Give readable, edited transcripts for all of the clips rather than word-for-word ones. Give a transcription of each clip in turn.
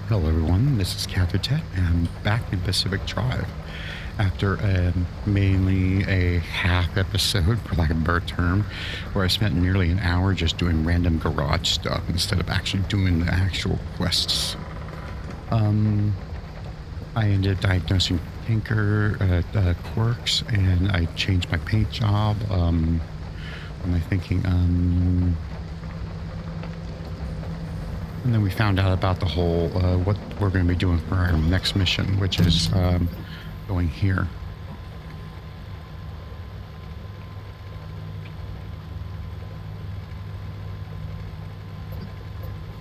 Hello everyone, this is Cathertet and I'm back in Pacific Drive after mainly a half episode, for lack of a better term, where I spent nearly an hour just doing random garage stuff instead of actually doing the actual quests. I ended up diagnosing tinker quirks and I changed my paint job. What am I thinking? And then we found out about the whole, what we're going to be doing for our next mission, which is going here.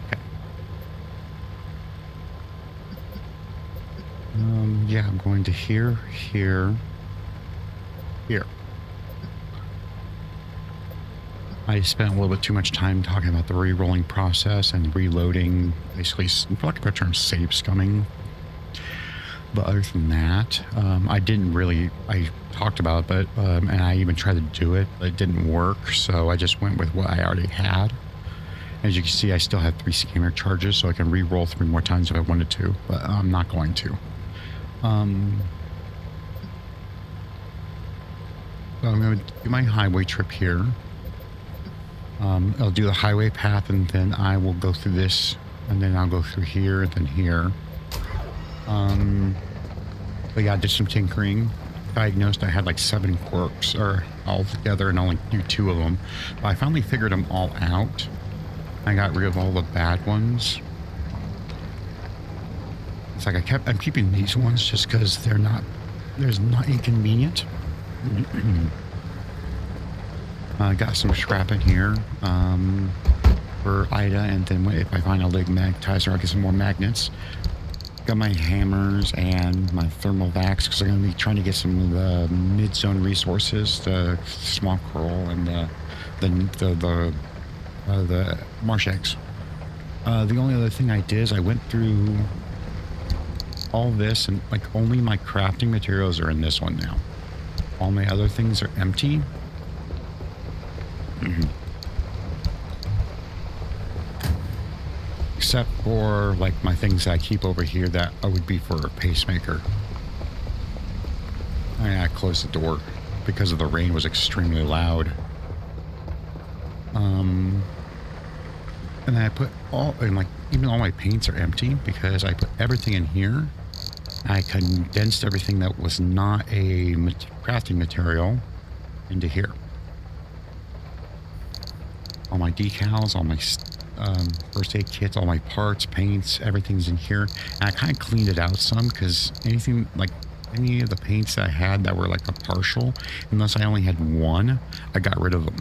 Okay. Yeah, I'm going to here. I spent a little bit too much time talking about the re-rolling process and reloading, basically, for lack of a better term, save scumming. But other than that, I talked about it, but, and I even tried to do it, but it didn't work, so I just went with what I already had. As you can see, I still have 3 scanner charges, so I can re-roll 3 more times if I wanted to, but I'm not going to. So I'm going to do my highway trip here. I'll do the highway path and then I will go through this and then I'll go through here and then here. But yeah, I did some tinkering. Diagnosed I had like 7 quirks or all together and only do 2 of them. But I finally figured them all out. I got rid of all the bad ones. It's like I'm keeping these ones just because they're not inconvenient. I got some scrap in here for Ida, and then if I find a leg magnetizer, I'll get some more magnets. Got my hammers and my thermal vacs because I'm going to be trying to get some of the mid-zone resources, the swamp coral and the marsh eggs. The only other thing I did is I went through all this and like only my crafting materials are in this one now. All my other things are empty. Except for like my things that I keep over here that would be for a pacemaker. I closed the door because of the rain was extremely loud. And then I put even all my paints are empty because I put everything in here. I condensed everything that was not a crafting material into here. All my decals, all my first aid kits, all my parts, paints, everything's in here. And I kind of cleaned it out some because anything like any of the paints that I had that were like a partial, unless I only had one, I got rid of them.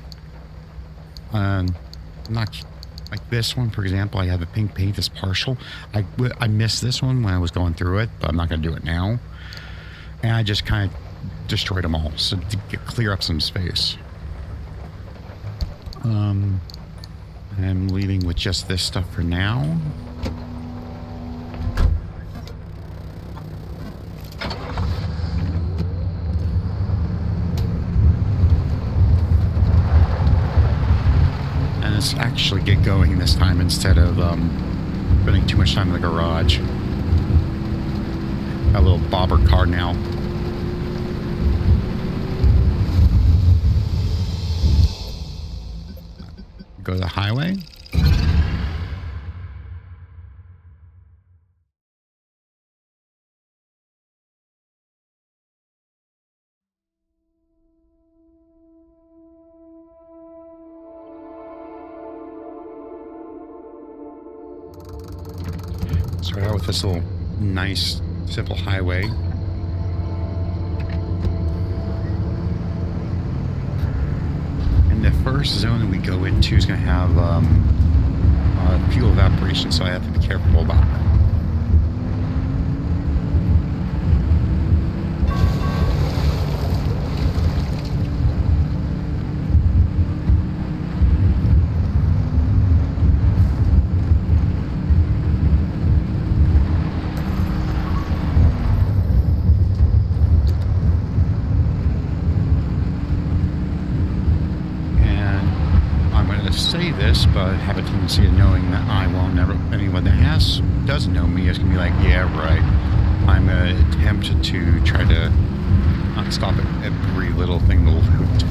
Not like this one, for example, I have a pink paint that's partial. I missed this one when I was going through it, but I'm not going to do it now. And I just kind of destroyed them all so to clear up some space. I'm leaving with just this stuff for now. And let's actually get going this time instead of spending too much time in the garage. Got a little bobber car now. Go to the highway. Start out with this little nice, simple highway. The first zone that we go into is going to have fuel evaporation, so I have to be careful about that. Say this, but have a tendency of knowing that I will never, anyone that ass doesn't know me, it's going to be like, yeah, right. I'm going to attempt to try to not stop at every little thing to loot.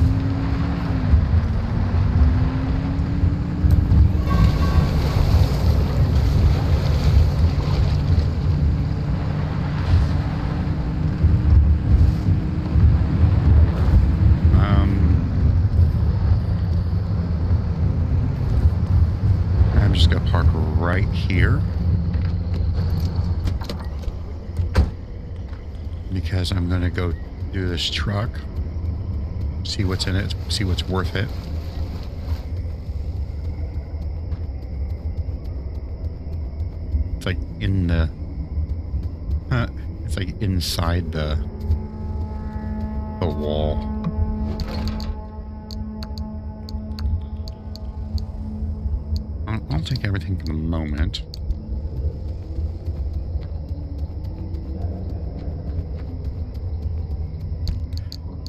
I'm just going to park right here. Because I'm going to go do this truck, see what's in it, see what's worth it. It's like in the, it's like inside the wall. I'll take everything for the moment.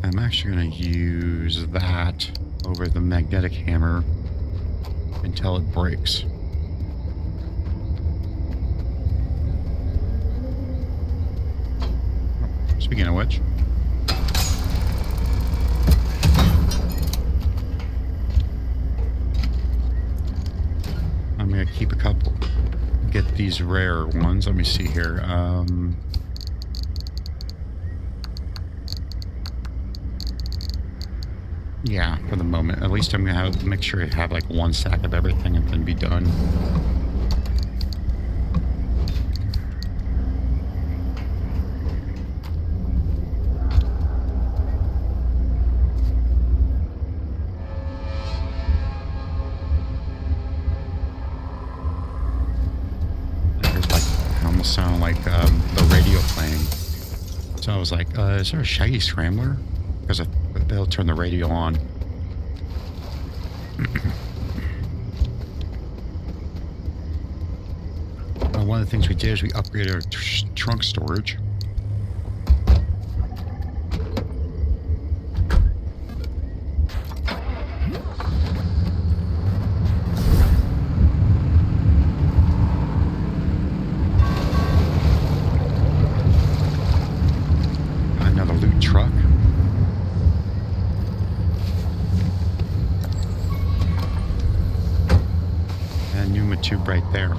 I'm actually going to use that over the magnetic hammer until it breaks. Speaking of which, I'm going to keep a couple, get these rare ones. Let me see here. Yeah, for the moment. At least I'm going to have make sure I have like one stack of everything and then be done. I almost sound like the radio playing. So I was like, is there a Shaggy Scrambler? Because they'll turn the radio on. One of the things we did is we upgraded our trunk storage. Another loot truck. And pneuma tube right there.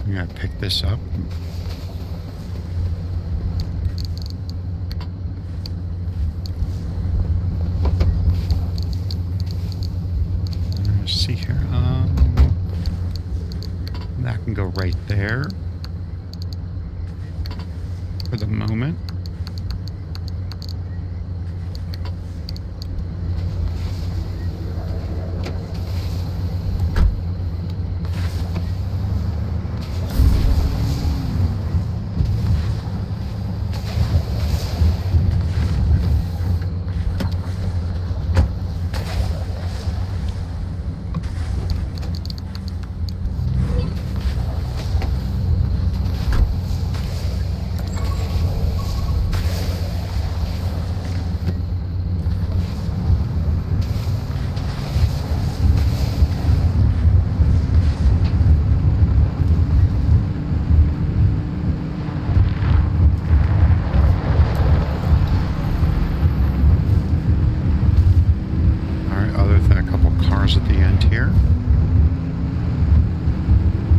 I'm gonna pick this up. Let's see here. That can go right there for the moment. At the end here.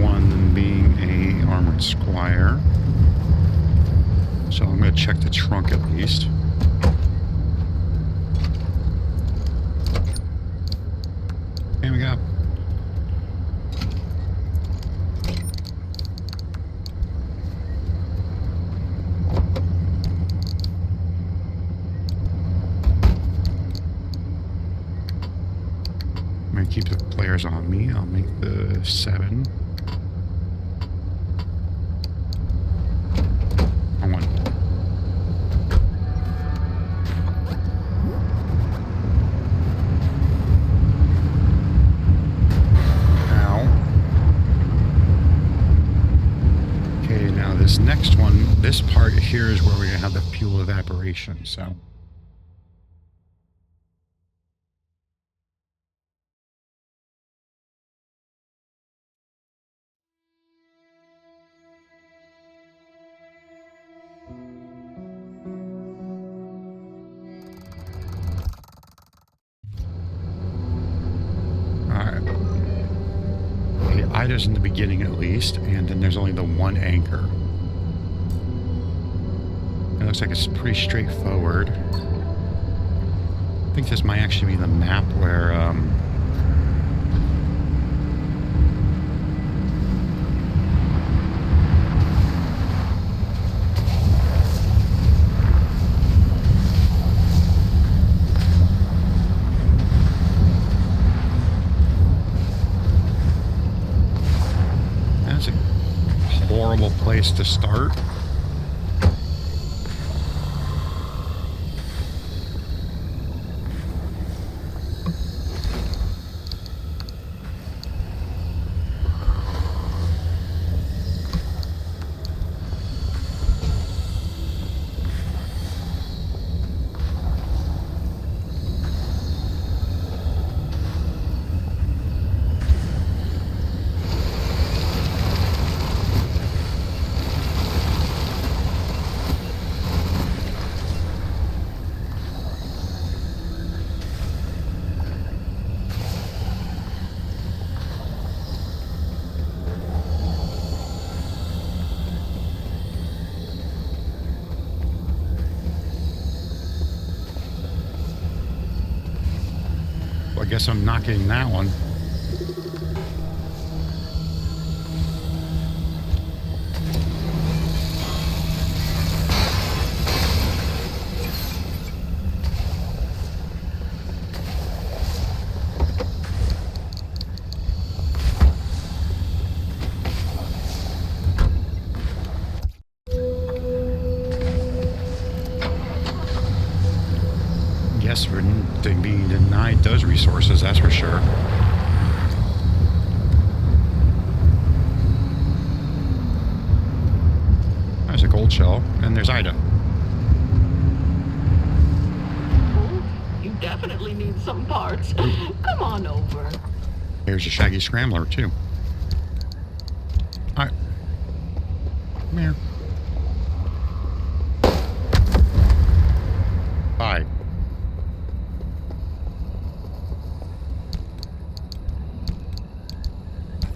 One of them being a armored squire. So I'm going to check the trunk at least. Here we go. Keep the players on me. I'll make the 7. I want. evaporation, so. Ida's in the beginning at least, and then there's only the one anchor. It looks like it's pretty straightforward. I think this might actually be the map where that's a horrible place to start. I guess I'm not getting that one. Yes, we're being denied those resources, that's for sure. There's a gold shell, and there's Ida. Oh, you definitely need some parts. Come on over. There's a shaggy scrambler, too. Alright. Come here. Bye.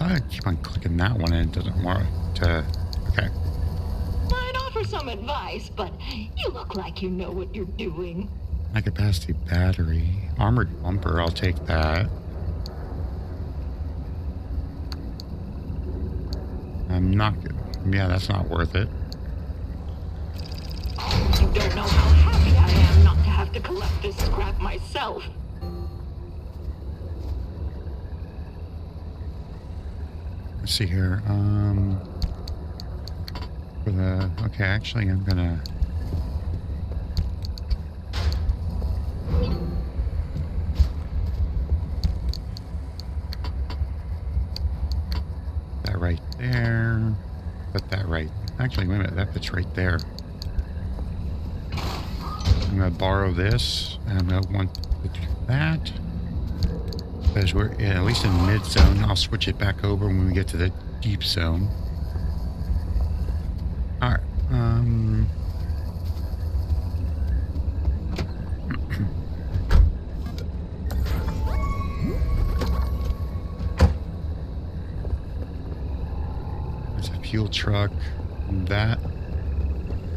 I keep on clicking that one and it doesn't want to. Okay. I'd offer some advice, but you look like you know what you're doing. High capacity battery. Armored bumper, I'll take that. I'm not. Yeah, that's not worth it. You don't know how happy I am not to have to collect this scrap myself. Let's see here. For the okay, actually, I'm gonna. That right there. Put that right. Actually, wait a minute. That fits right there. I'm gonna borrow this, and I'm gonna want to do that. Because we're at least in mid zone. I'll switch it back over when we get to the deep zone. Alright. There's a fuel truck. That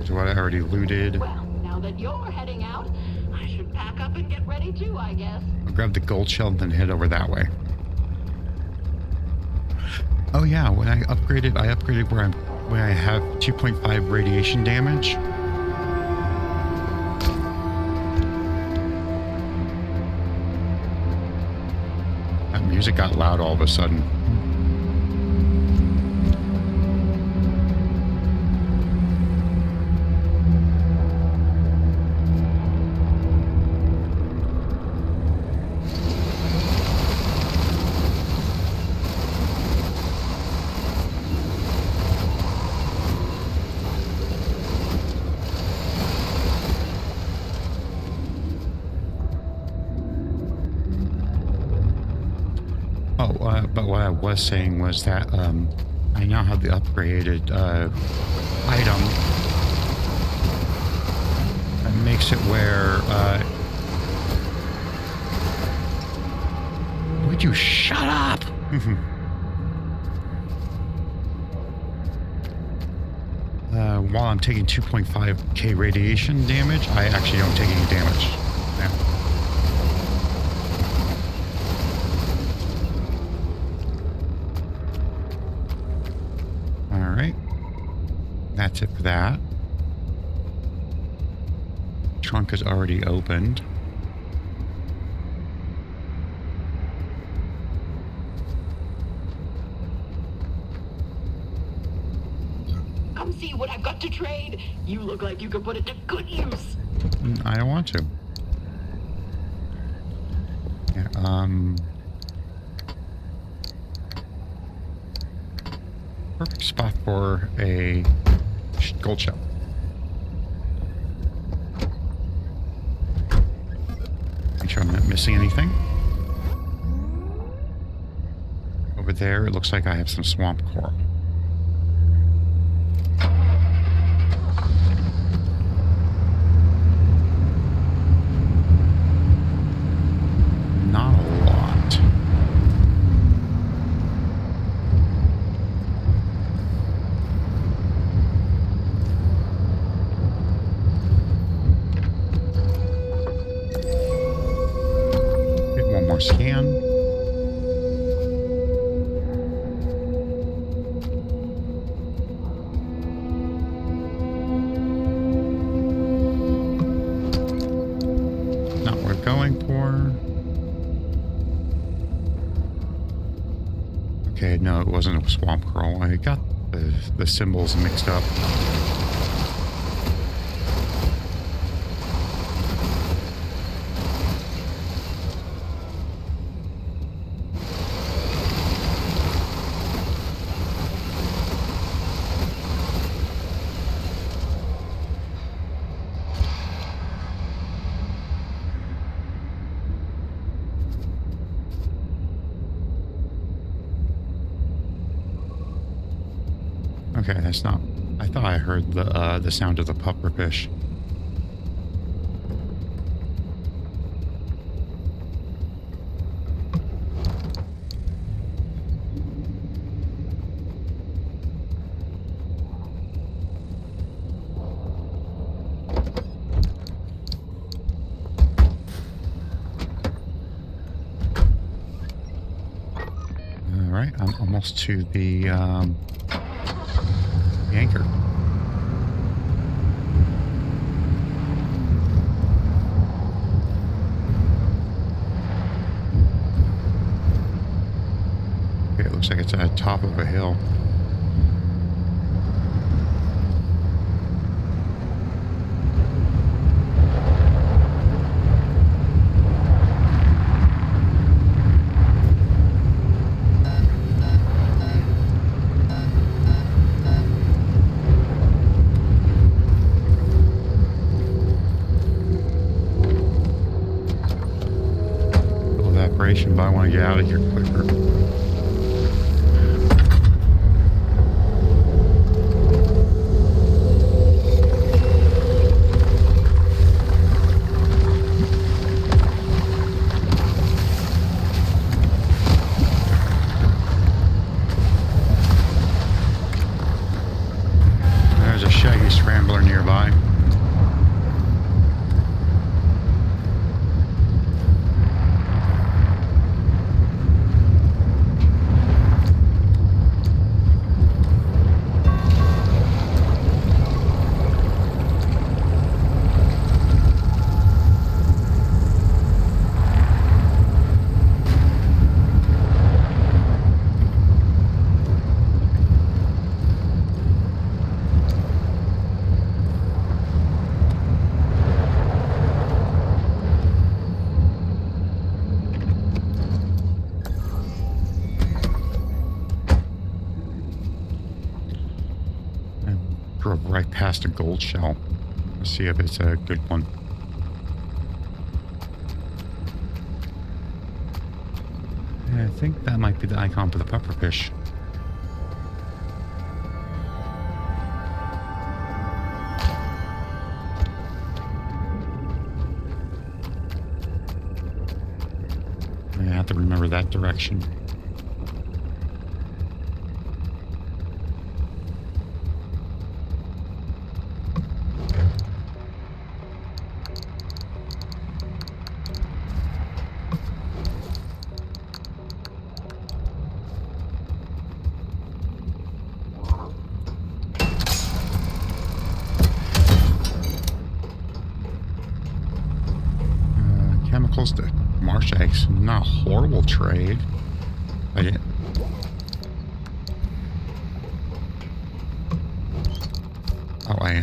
is what I already looted. Well, now that you're heading out, I should pack up and get ready too, I guess. I'll grab the gold shell and then head over that way. Oh yeah, when I upgraded where I have 2.5 radiation damage. That music got loud all of a sudden. But what I was saying was that I now have the upgraded item that makes it where... would you shut up? While I'm taking 2.5k radiation damage, I actually don't take any damage. Yeah. Alright. That's it for that. Trunk is already opened. Come see what I've got to trade. You look like you could put it to good use. I don't want to. Yeah, perfect spot for a gold shell. Make sure I'm not missing anything. Over there, it looks like I have some swamp coral. Not a lot. Get one more scan. Not worth going for. Okay, no, it wasn't a swamp coral. I got the symbols mixed up. Okay, that's not... I thought I heard the sound of the pufferfish. All right, I'm almost to the anchor. Okay, it looks like it's at the top of a hill. But I want to get out of here quicker. There's a shaggy scrambler nearby. Drove right past a gold shell. Let's see if it's a good one. Yeah, I think that might be the icon for the pufferfish. I have to remember that direction. Chemicals to marsh eggs. Not a horrible trade. I didn't. Oh, I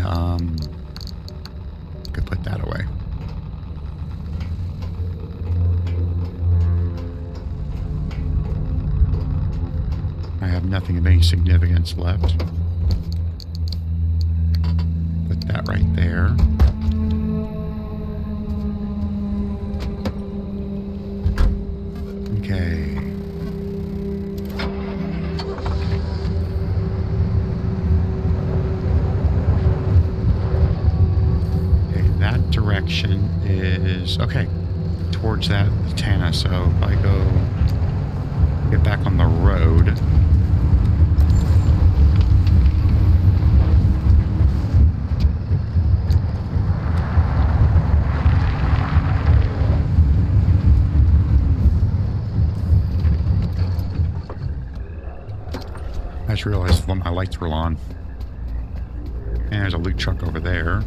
could put that away. I have nothing of any significance left. Put that right there. Okay. Okay, that direction is okay. Towards that Tana, so if I go get back on the road. I just realized my lights were on. And there's a loot truck over there.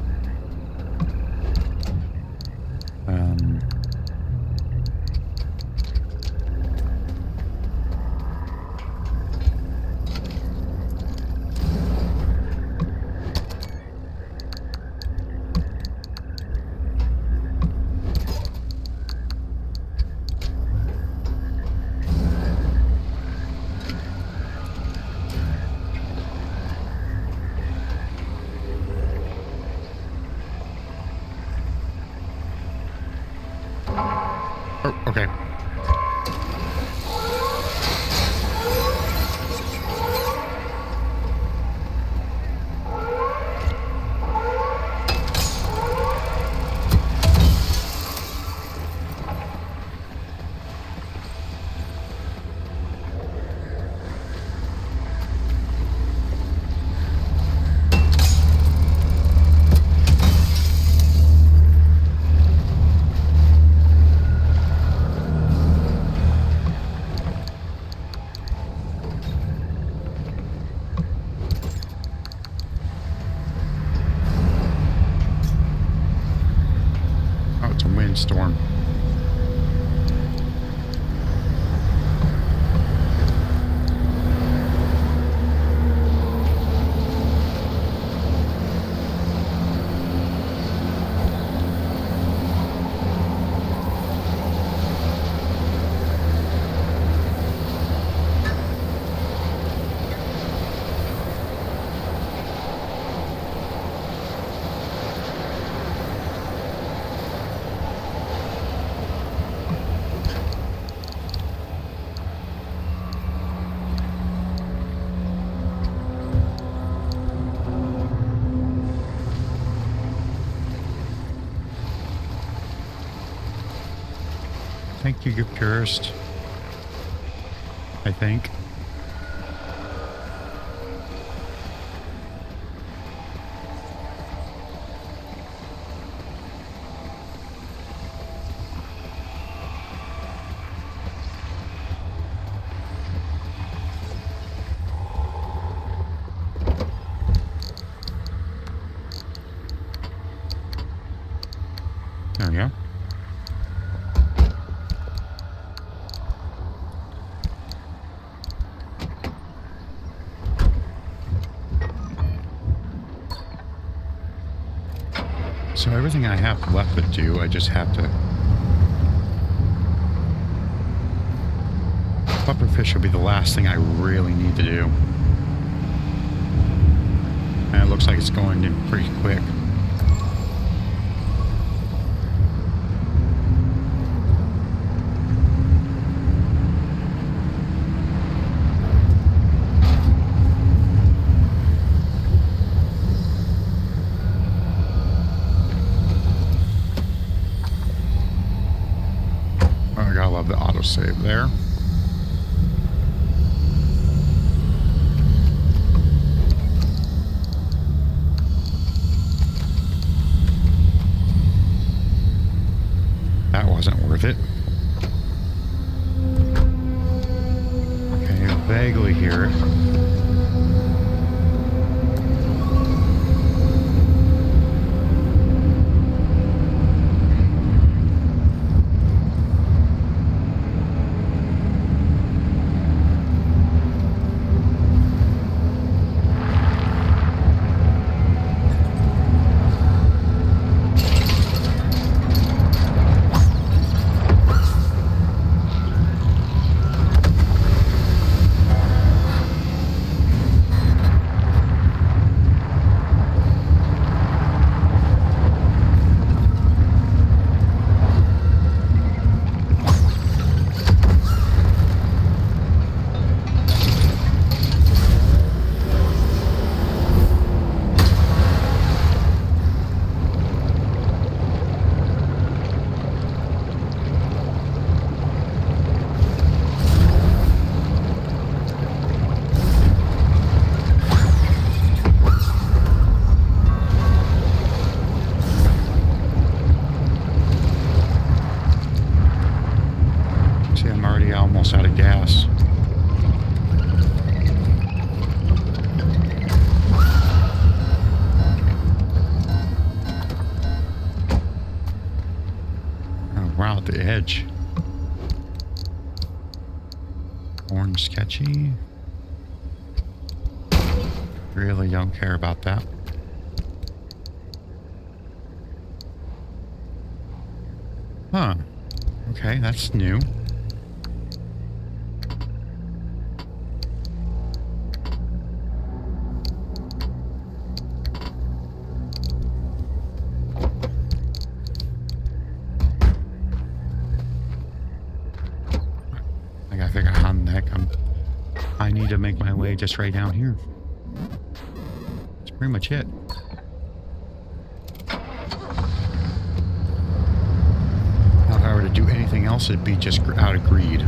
Oh, okay. Storm. Thank you, good purist. I think. There we go. So everything I have left to do, I just have to... Pufferfish will be the last thing I really need to do. And it looks like it's going in pretty quick. save there. That wasn't worth it. Okay, I vaguely hear it. Out of gas. Oh, wow, at the edge. Orange sketchy. Really don't care about that. Huh. Okay, that's new. I need to make my way just right down here. That's pretty much it. Now, if I were to do anything else, it'd be just out of greed.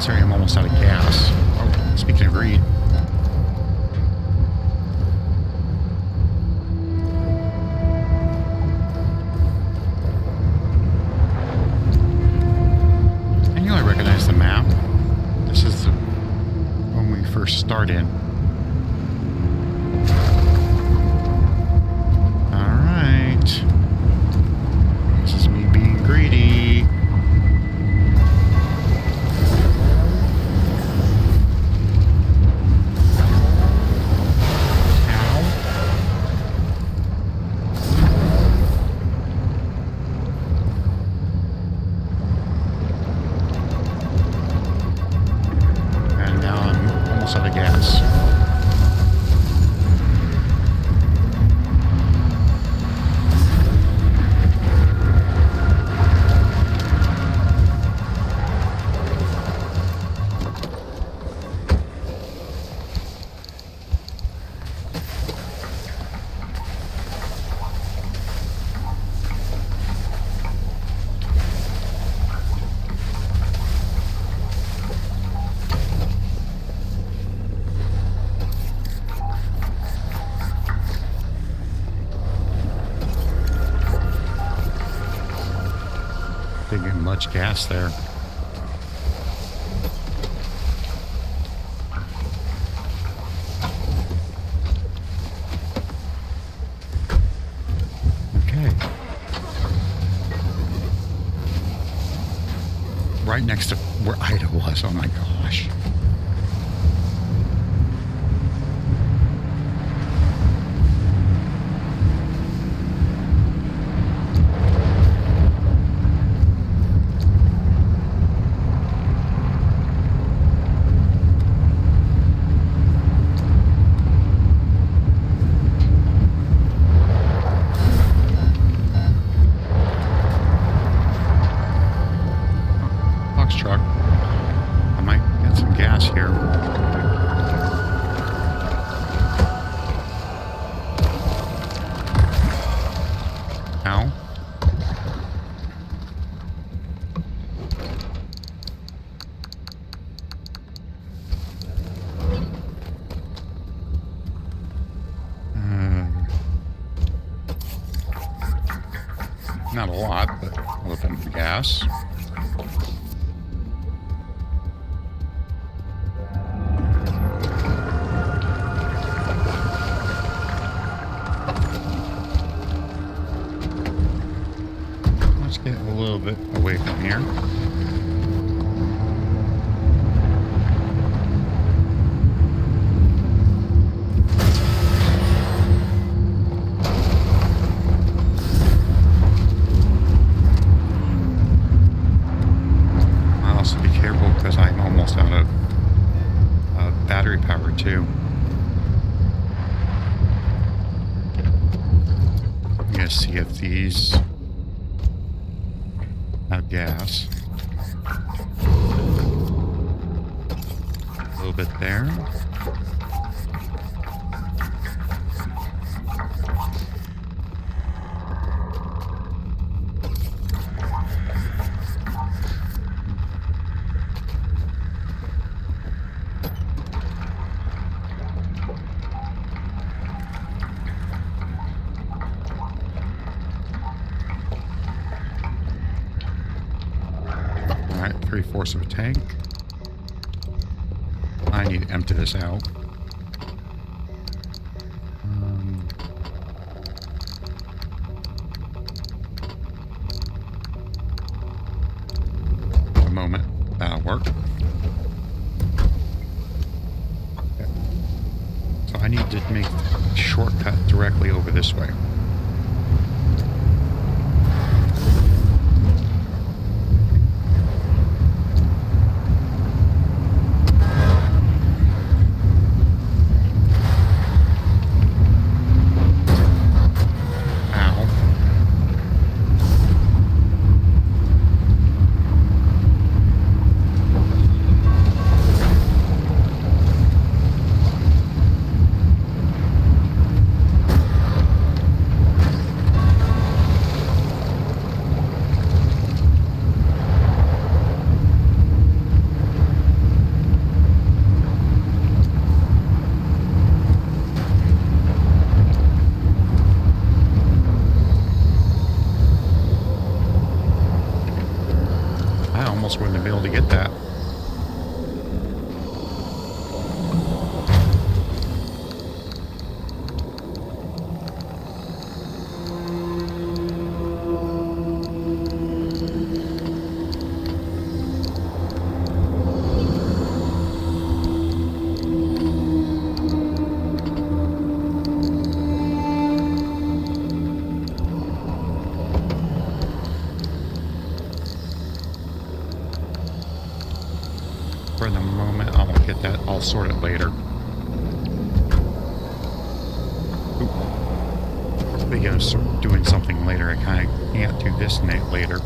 Sorry, I'm almost out of gas. Oh, speaking of greed. The map. This is when we first start in. Alright. This is me being greedy. Out of gas. Didn't get much gas there. Okay. Right next to where Ida was. Oh my gosh. Truck. I might get some gas. Not a lot, but a little bit of gas. Let's get a little bit away from here. Because I'm almost out of battery power too. I'm gonna see if these have gas. A little bit there. Alright, 3/4 of a tank. I need to empty this out. A moment, that'll work. Okay. So I need to make a shortcut directly over this way. Wouldn't be able to get that. For the moment, I won't get that. I'll sort it later. Probably gonna start doing something later. I kind of can't do this later.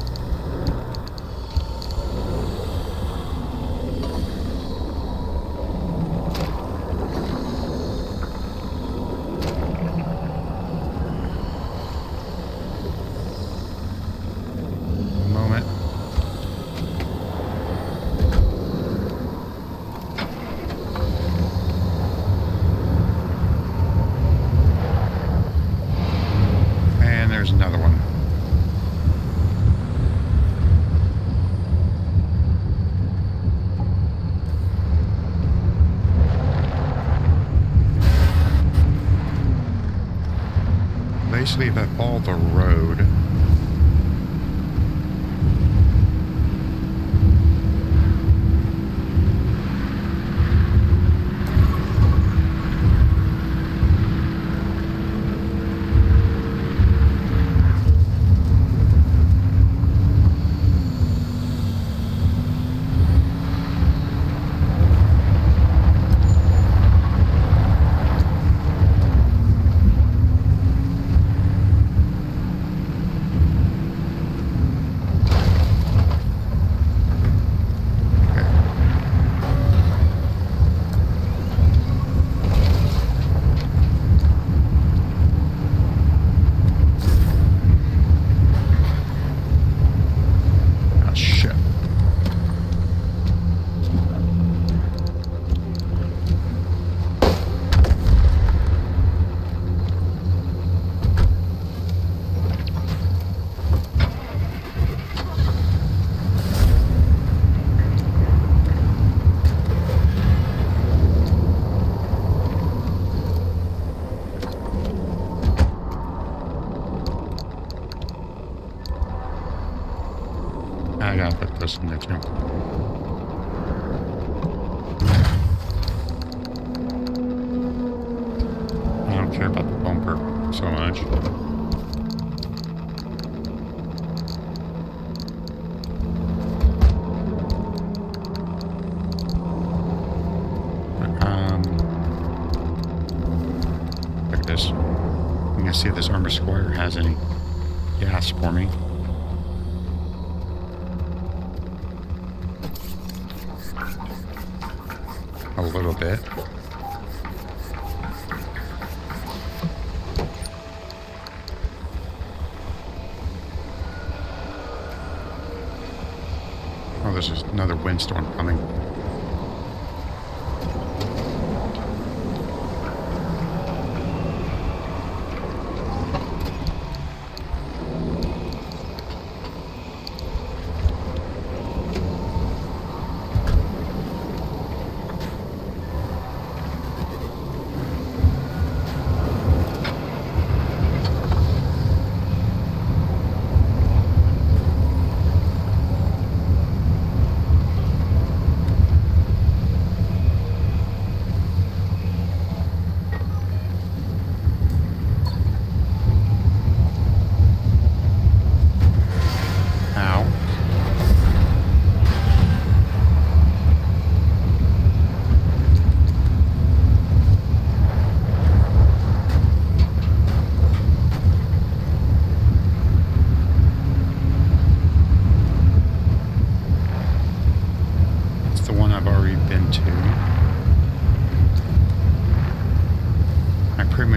Another one. Basically, if I follow the road, I gotta put this in there too. I don't care about the bumper so much. Look at this. I'm gonna see if this armor squire has any gas for me. A little bit. Oh, there's just another windstorm coming.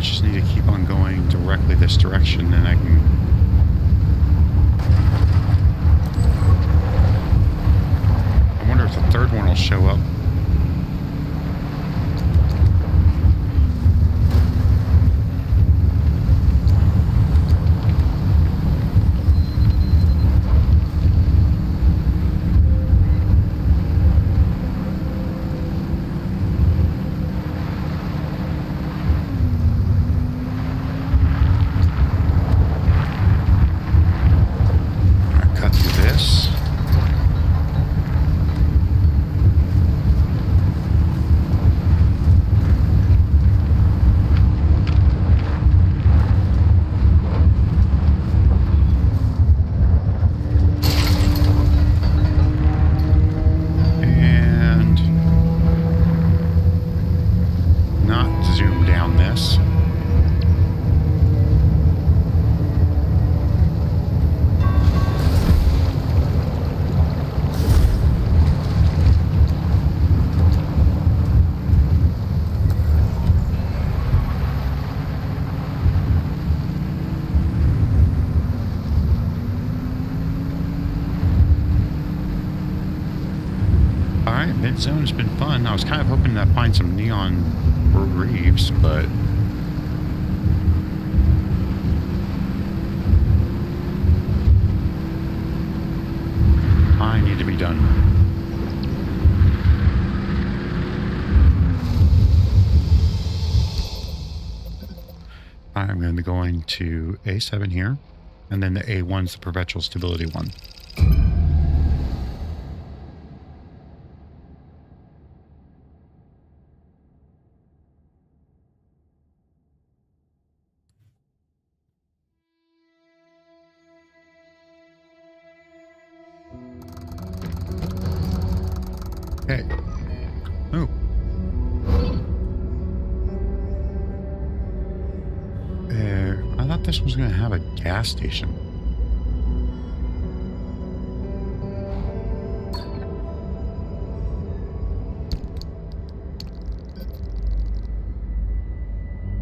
Just need to keep on going directly this direction, and I can. I wonder if the third one will show up. Zone has been fun. I was kind of hoping to find some neon reefs, but I need to be done. I'm going to be going to A7 here, and then the A1's the perpetual stability one. Okay. Oh. I thought this was going to have a gas station.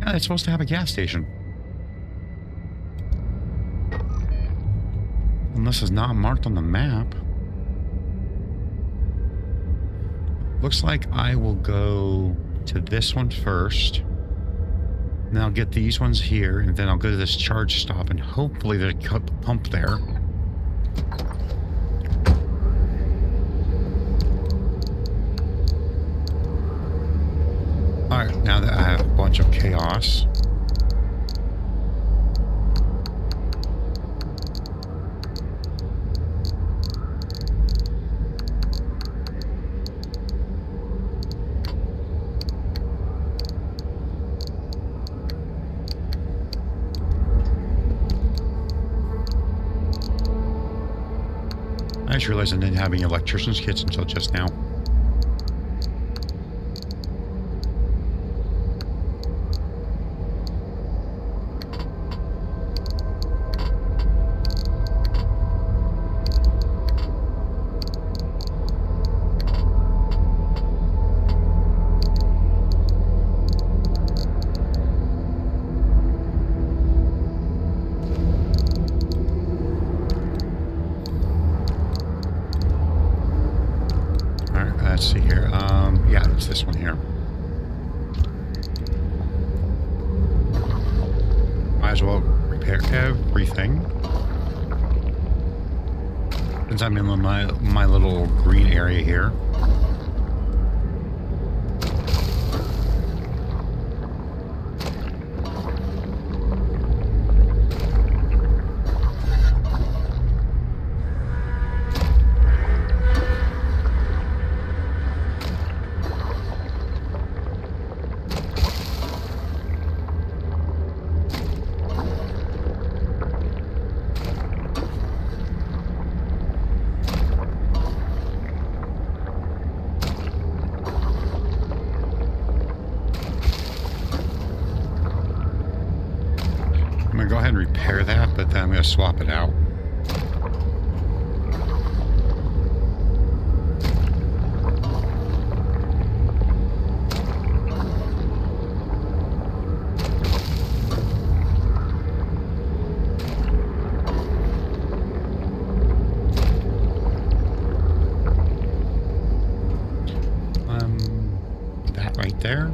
Yeah, it's supposed to have a gas station. Unless it's not marked on the map. Looks like I will go to this one first. Then I'll get these ones here, and then I'll go to this charge stop, and hopefully there's a pump there. Alright, now that I have a bunch of chaos. I just realized I didn't have any electrician's kits until just now. Let's see here. Yeah, it's this one here. Might as well repair everything. Since I'm in my little green area here. I'm going to go ahead and repair that, but then I'm going to swap it out. That right there.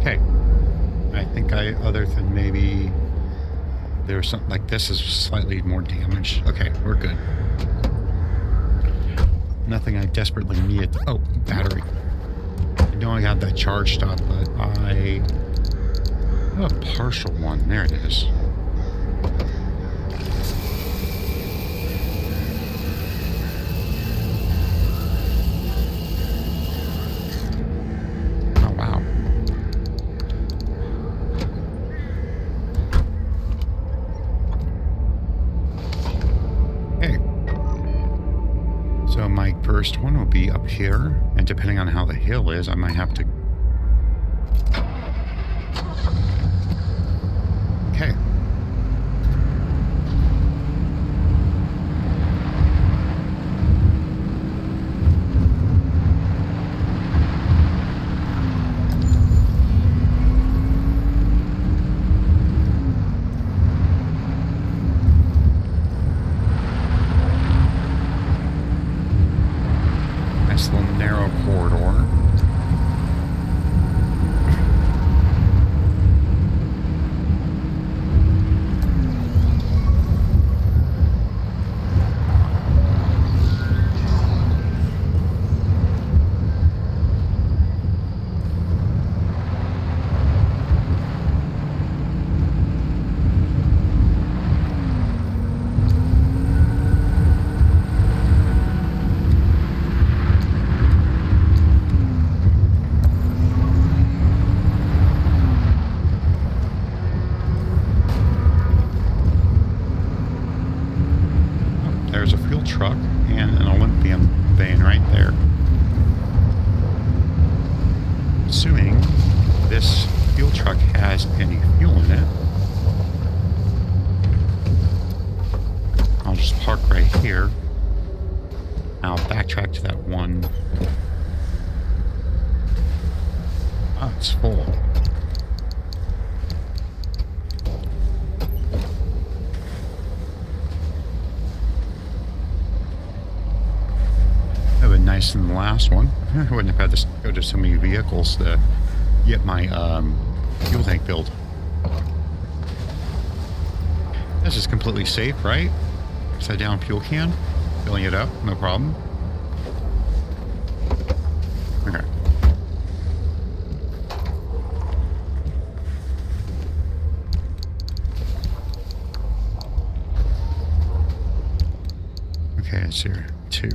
Okay. I think other than maybe there's something like this is slightly more damaged. Okay, we're good. Nothing I desperately needed. Oh, battery. I know I got that charge stop, but I have a partial one. There it is. So my first one will be up here, and depending on how the hill is, I might have to... Okay. Nice little narrow corridor. There's a fuel truck and an Olympian van right there. Assuming this fuel truck has any fuel in it, I'll just park right here. I'll backtrack to that one. Oh, it's full. nice than the last one. I wouldn't have had to go to so many vehicles to get my fuel tank filled. This is completely safe, right? Upside down fuel can, filling it up, no problem. Okay. Okay, it's here. 2.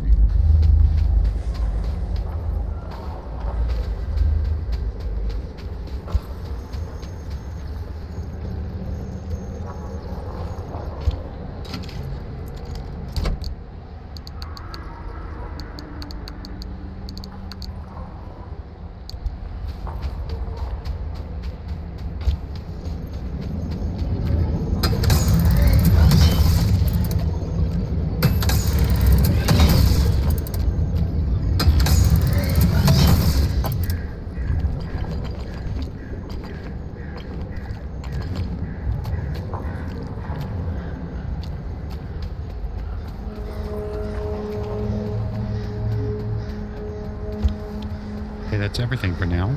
Okay, that's everything for now.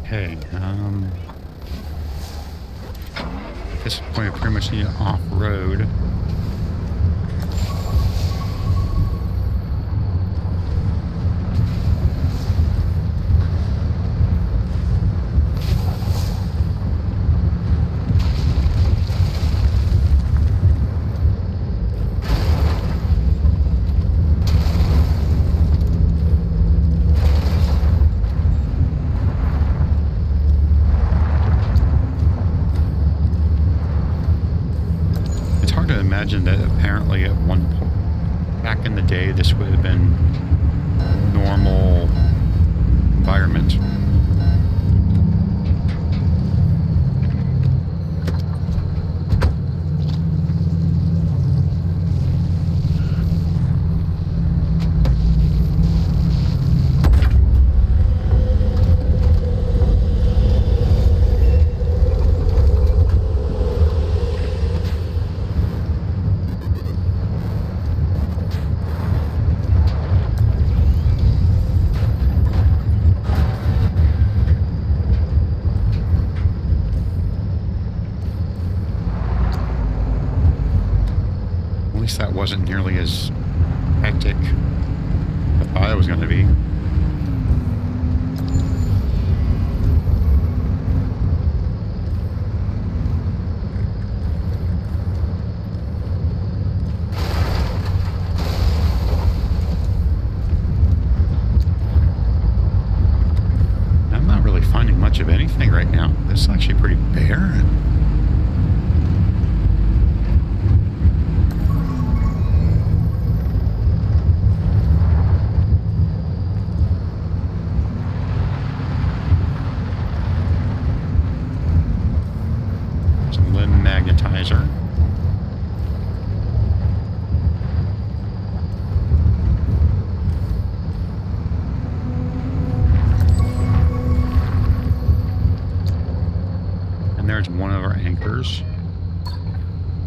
Okay, at this point I pretty much need to off-road. Imagine that apparently at one point back in the day this would have been normal environment. That wasn't nearly as hectic as I thought it was going to be. I'm not really finding much of anything right now. This is actually pretty barren. Magnetizer. And there's one of our anchors.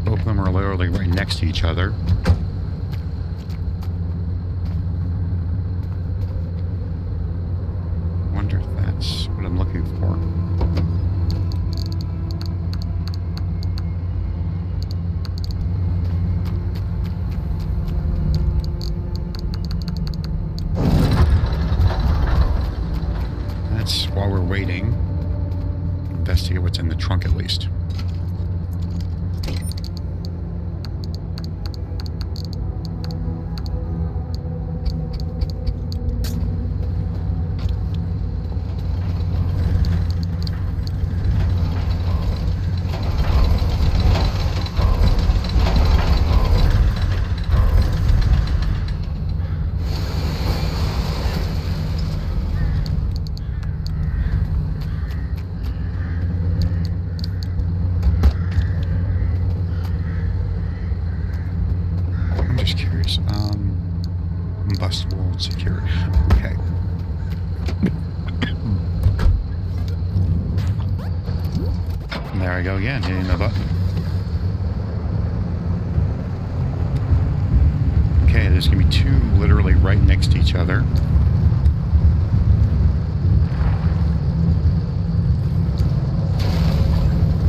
Both of them are literally right next to each other. Wonder if that's what I'm looking for. While we're waiting, investigate what's in the trunk at least. Combustible secure. Okay. There I go again, hitting the button. Okay, there's going to be two literally right next to each other.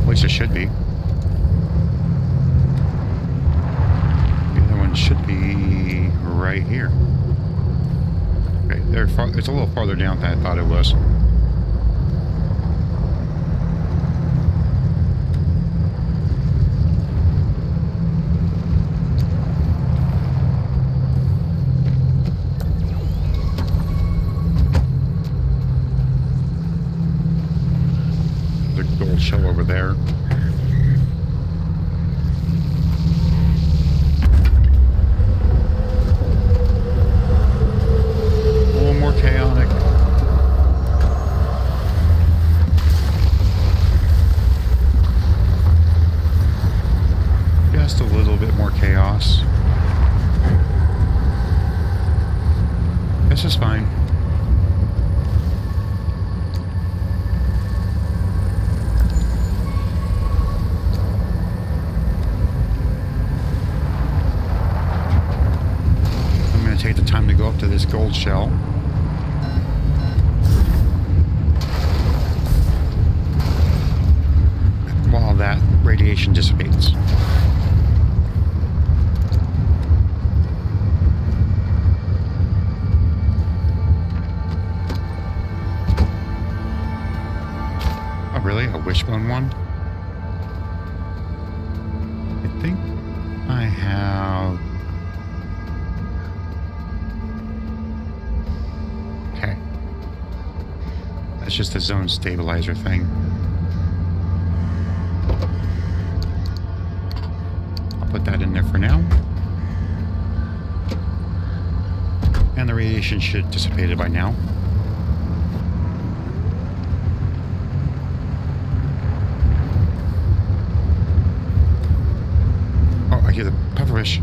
At least it should be. The other one should be right here. Okay, it's a little farther down than I thought it was. Shell over there. A little more chaotic. Just a little bit more chaos. This is fine. Take the time to go up to this gold shell. While that radiation dissipates. Oh, really? A wishbone one? I think I have... It's just a zone stabilizer thing. I'll put that in there for now. And the radiation should have dissipated by now. Oh, I hear the pufferfish.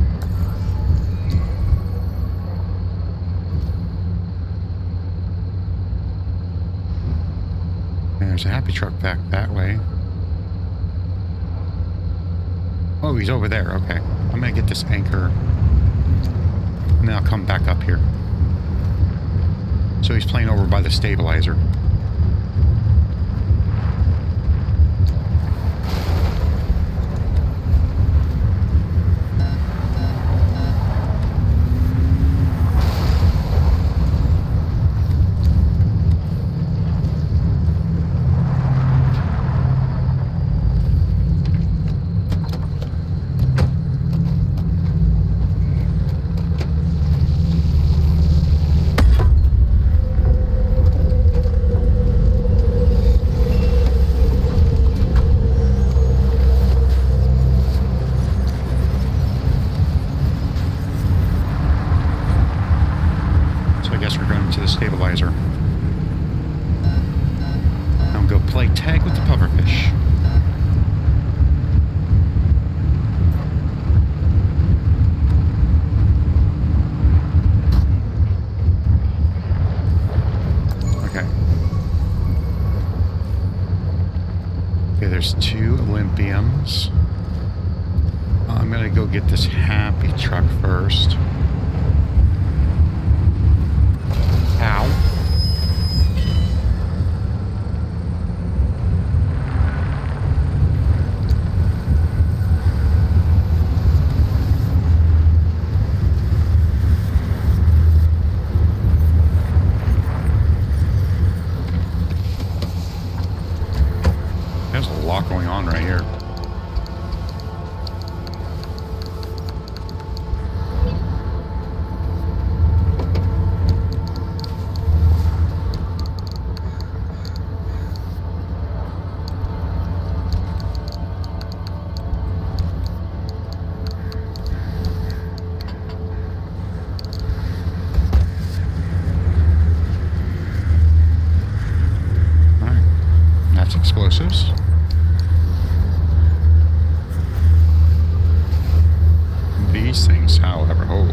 There's a happy truck back that way. Oh, he's over there. Okay. I'm going to get this anchor. And then I'll come back up here. So he's playing over by the stabilizer. Stabilizer. Now go play tag with the pufferfish. Okay. Okay, there's two Olympians. I'm gonna go get this happy truck first. Ow. There's a lot going on right here. Explosives. These things, however, hold.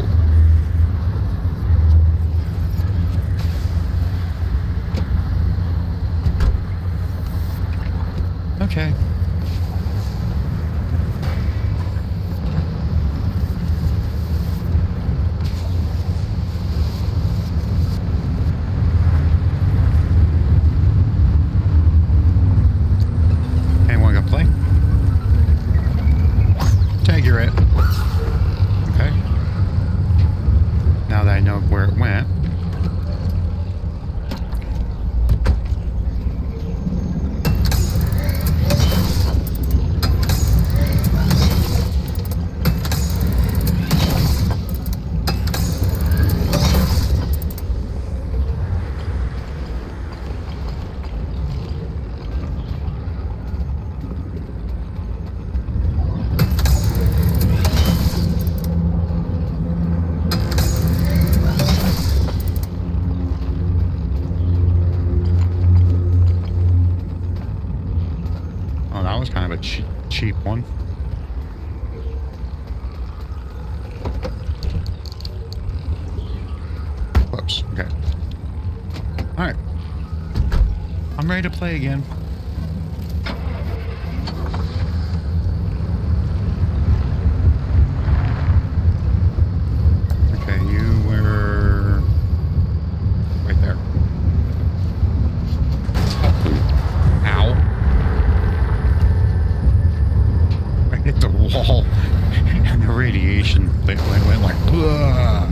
ready to play again. Okay, you were right there. Ow. I hit the wall and the radiation went like, ugh.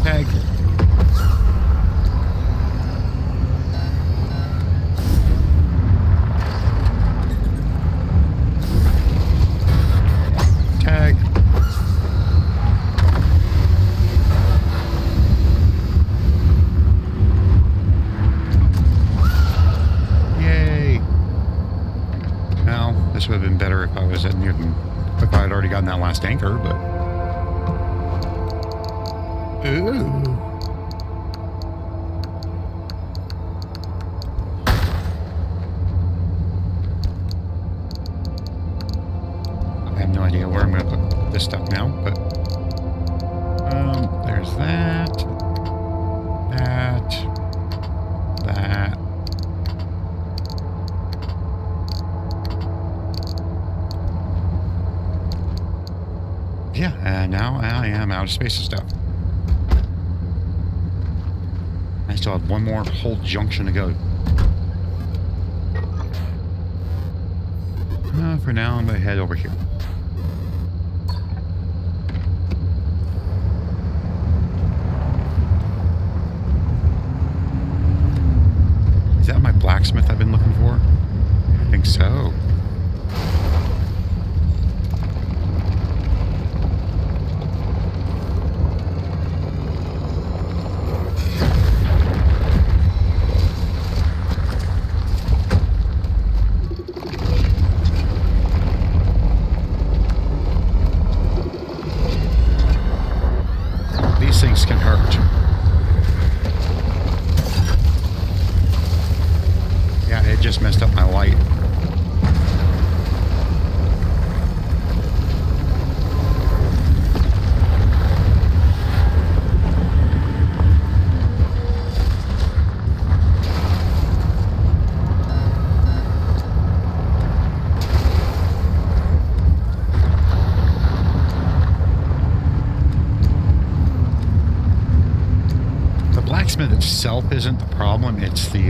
Tag. Tag. Yay. Now, this would have been better if I was at near them, if I had already gotten that last anchor, but... Ooh. I have no idea where I'm going to put this stuff now, but there's that, that. Yeah, and now I am out of space and stuff. I still have one more whole junction to go. For now, I'm going to head over here. Is that my blacksmith I've been looking for? I think so. Things can hurt. Yeah, it just messed up my light. Blacksmith itself isn't the problem, it's the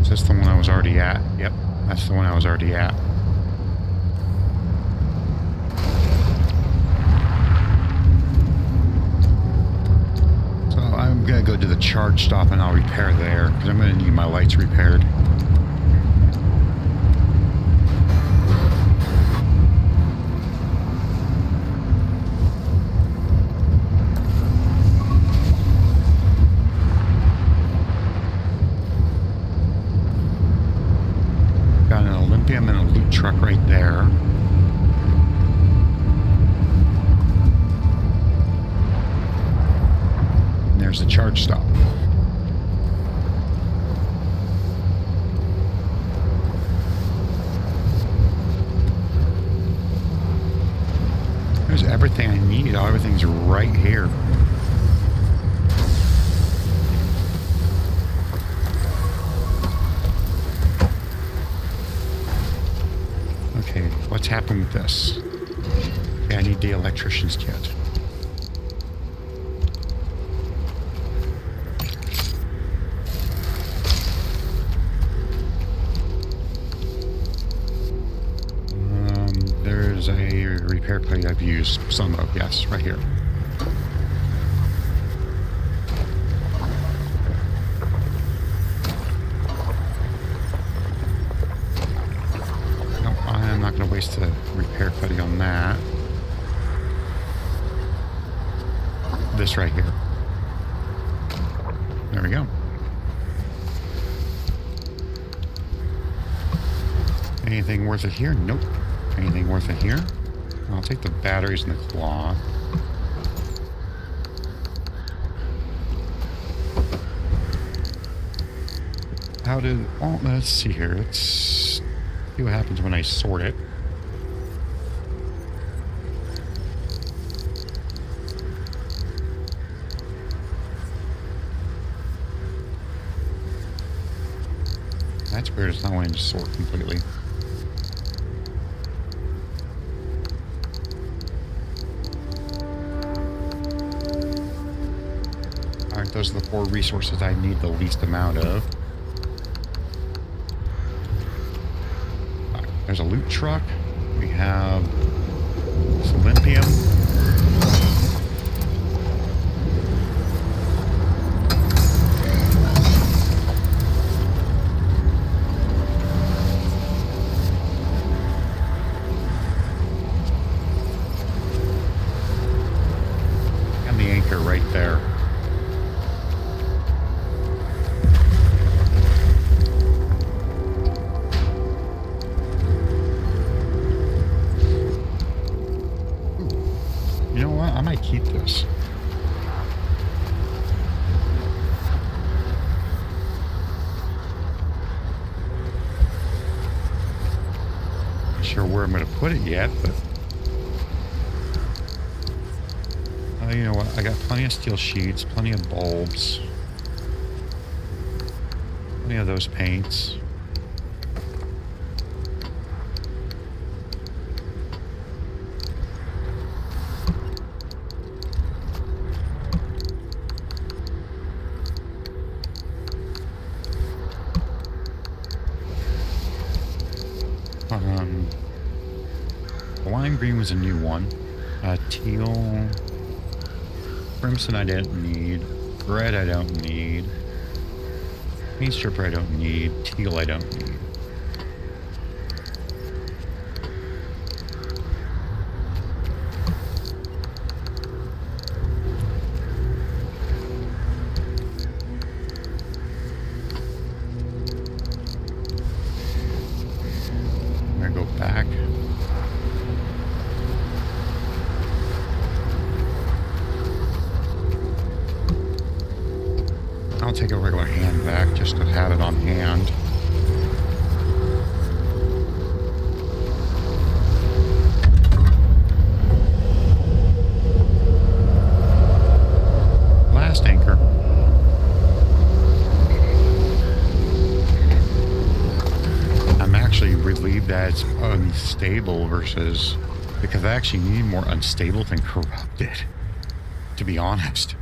is this the one I was already at? Yep, that's the one I was already at. So I'm gonna go to the charge stop and I'll repair there, because I'm gonna need my lights repaired. I'm in a loot truck right there. And there's the charge stop. There's everything I need. Everything's right here. Okay, what's happened with this? Okay, I need the electrician's kit. There's a repair plate I've used some of, yes, right here. I'm not going to waste the repair putty on that. This right here. There we go. Anything worth it here? Nope. Anything worth it here? I'll take the batteries and the cloth. How did... Oh, let's see here. Let's see what happens when I sort it. That's weird. It's not wanting to sort completely. Alright, those are the 4 resources I need the least amount of. Right, there's a loot truck. We have this Olympium. And the anchor right there. You know what? I might keep this. Not sure where I'm going to put it yet, but you know what? I got plenty of steel sheets, plenty of bulbs, plenty of those paints. The lime green was a new one. Teal. Crimson I didn't need. Red I don't need. Paint stripper I don't need. Teal I don't need. I'm gonna go back. I'll take a regular hand vac just to have it on hand. Last anchor. I'm actually relieved that it's unstable versus, because I actually need more unstable than corrupted, to be honest.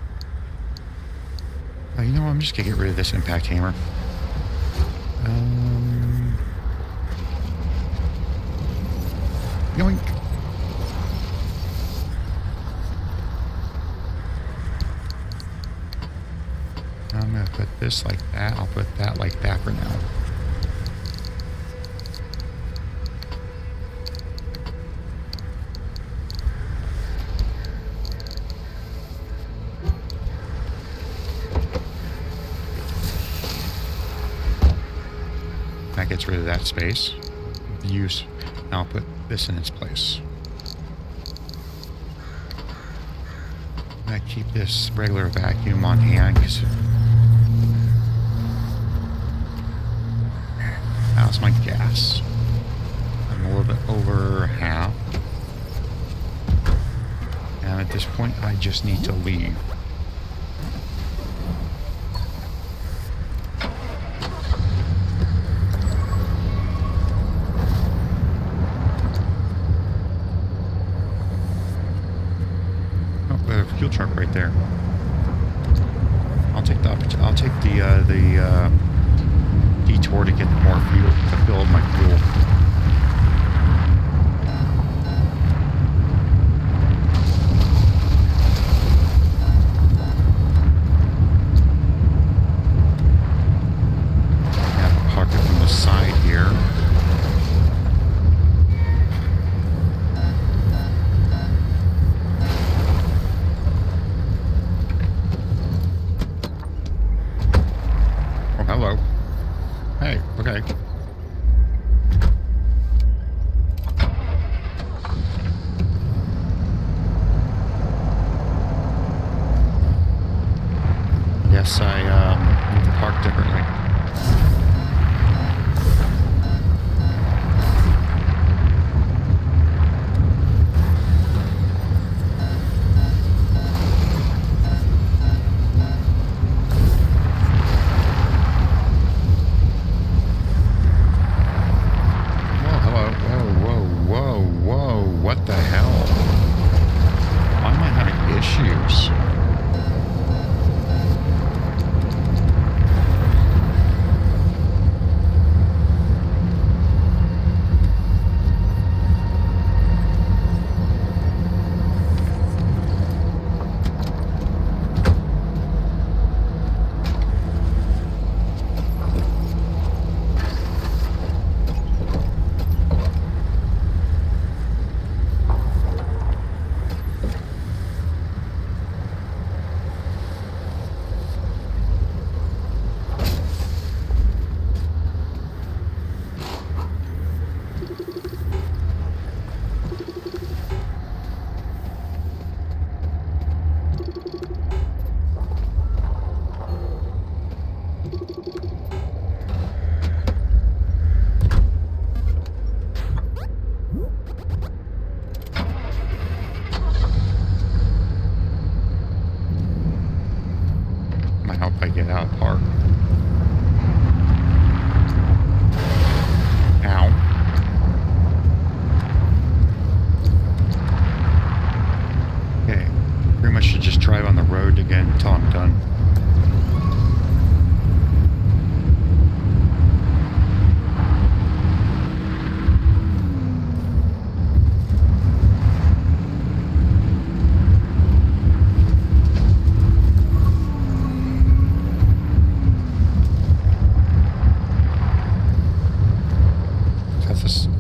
You know what? I'm just gonna get rid of this impact hammer. Yoink. I'm gonna put this like that. I'll put that like that for now. That gets rid of that space. Use. Now I'll put this in its place. I keep this regular vacuum on hand because how's my gas? I'm a little bit over half. And at this point, I just need to leave. Fuel truck right there. I'll take the detour to get more fuel to fill my fuel. Have a pocket from the side here. Hello. Hey, okay.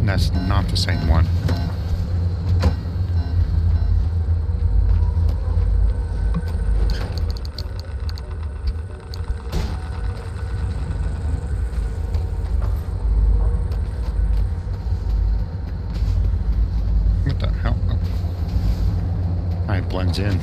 that's not the same one. What the hell? Oh. It blends in.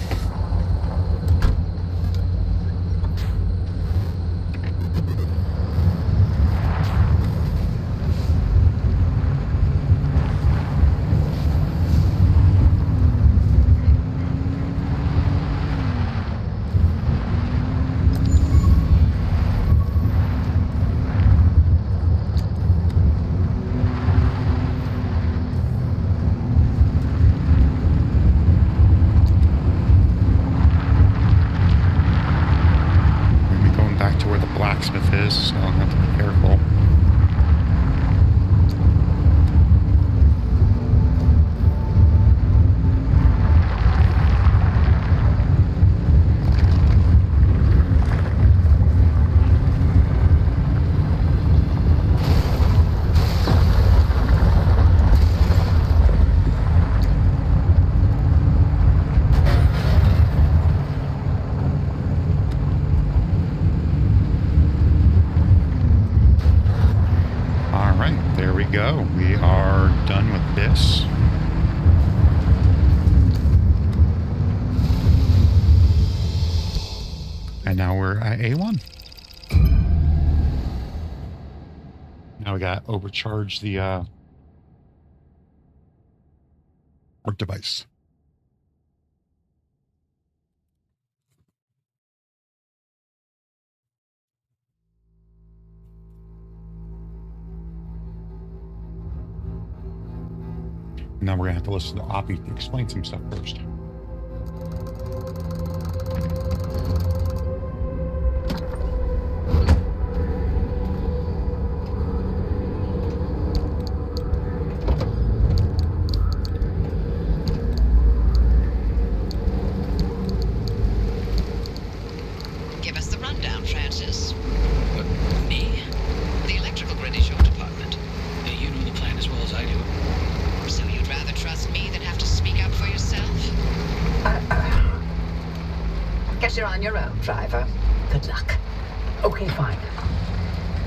Blacksmith is, so I'll have to be careful. Go. We are done with this. And now we're at A1. Now we got overcharge the our device. Now we're going to have to listen to Oppie to explain some stuff first. Give us the rundown, Francis. Me? The electrical grid is your department. You know the plan as well as I do. So you'd rather trust me than have to speak up for yourself? Guess you're on your own, driver. Good luck. Okay, fine.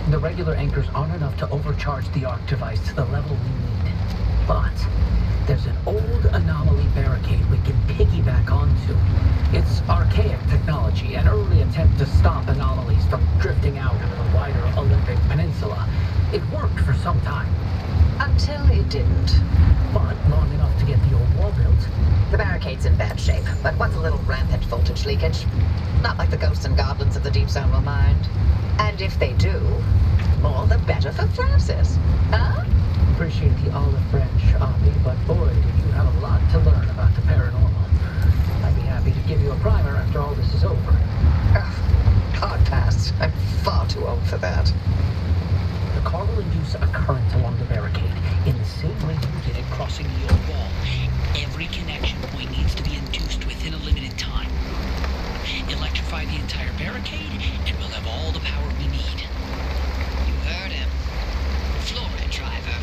The regular anchors aren't enough to overcharge the arc device to the level we need. But there's an old anomaly barricade we can piggyback onto. It's archaic technology, an early attempt to stop anomalies from drifting out into the wider Olympic Peninsula. It worked for some time. Until it didn't. But long enough to get the old wall built. The barricade's in bad shape, but what's a little rampant voltage leakage? Not like the ghosts and goblins of the Deep Zone will mind. And if they do, all the better for Francis. Huh? Appreciate the olive branch, Oppie, but boy, do you have a lot to learn about the paranormal. I'd be happy to give you a primer after all this is over. Hard pass. I'm far too old for that. The car will induce a current along the barricade, in the same way you did it crossing the old wall. Every connection point needs to be induced within a limited time. Electrify the entire barricade, and we'll have all the power we need. You heard him. Floor it, driver.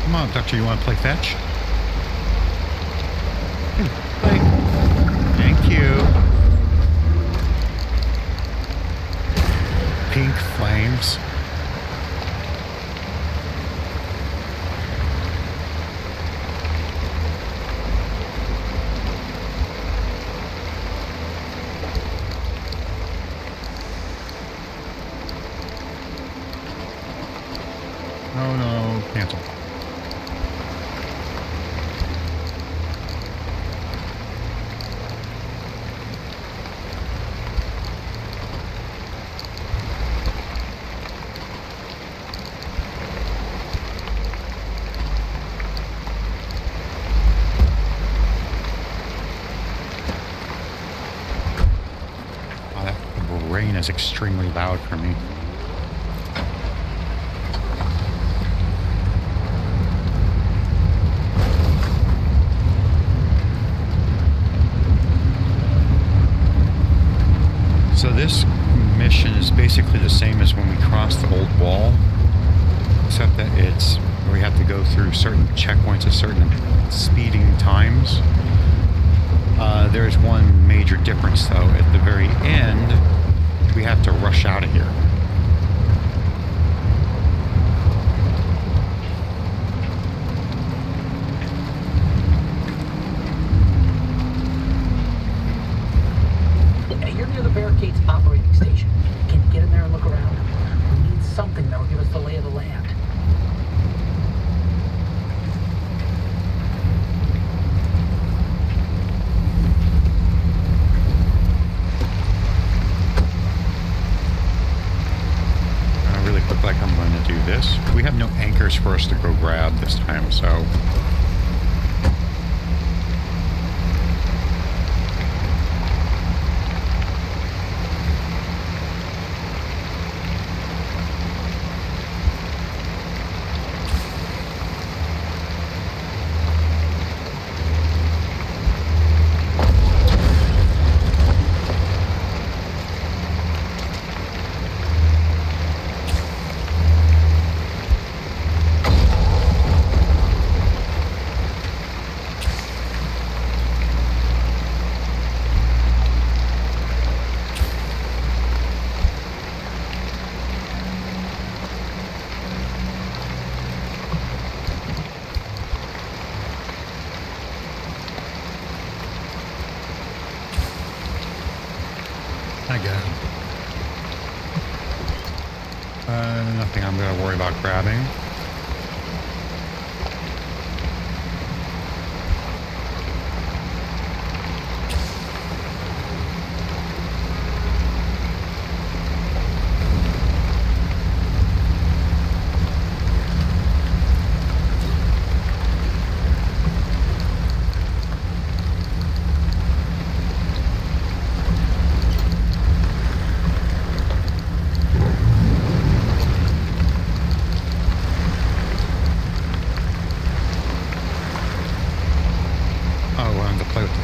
Come on, Doctor, you want to play fetch? Play. Thank you. Pink flames. Oh no, cancel. Oh, that rain is extremely loud for me. So this mission is basically the same as when we crossed the old wall, except that it's we have to go through certain checkpoints at certain speeding times. There's one major difference though. At the very end, we have to rush out of here. You're near the barricade's operating station. Can you get in there and look around? We need something that will give us the lay of the land. Really look like I'm going to do this. We have no anchors for us to go grab this time, so... I got it. Nothing I'm going to worry about grabbing.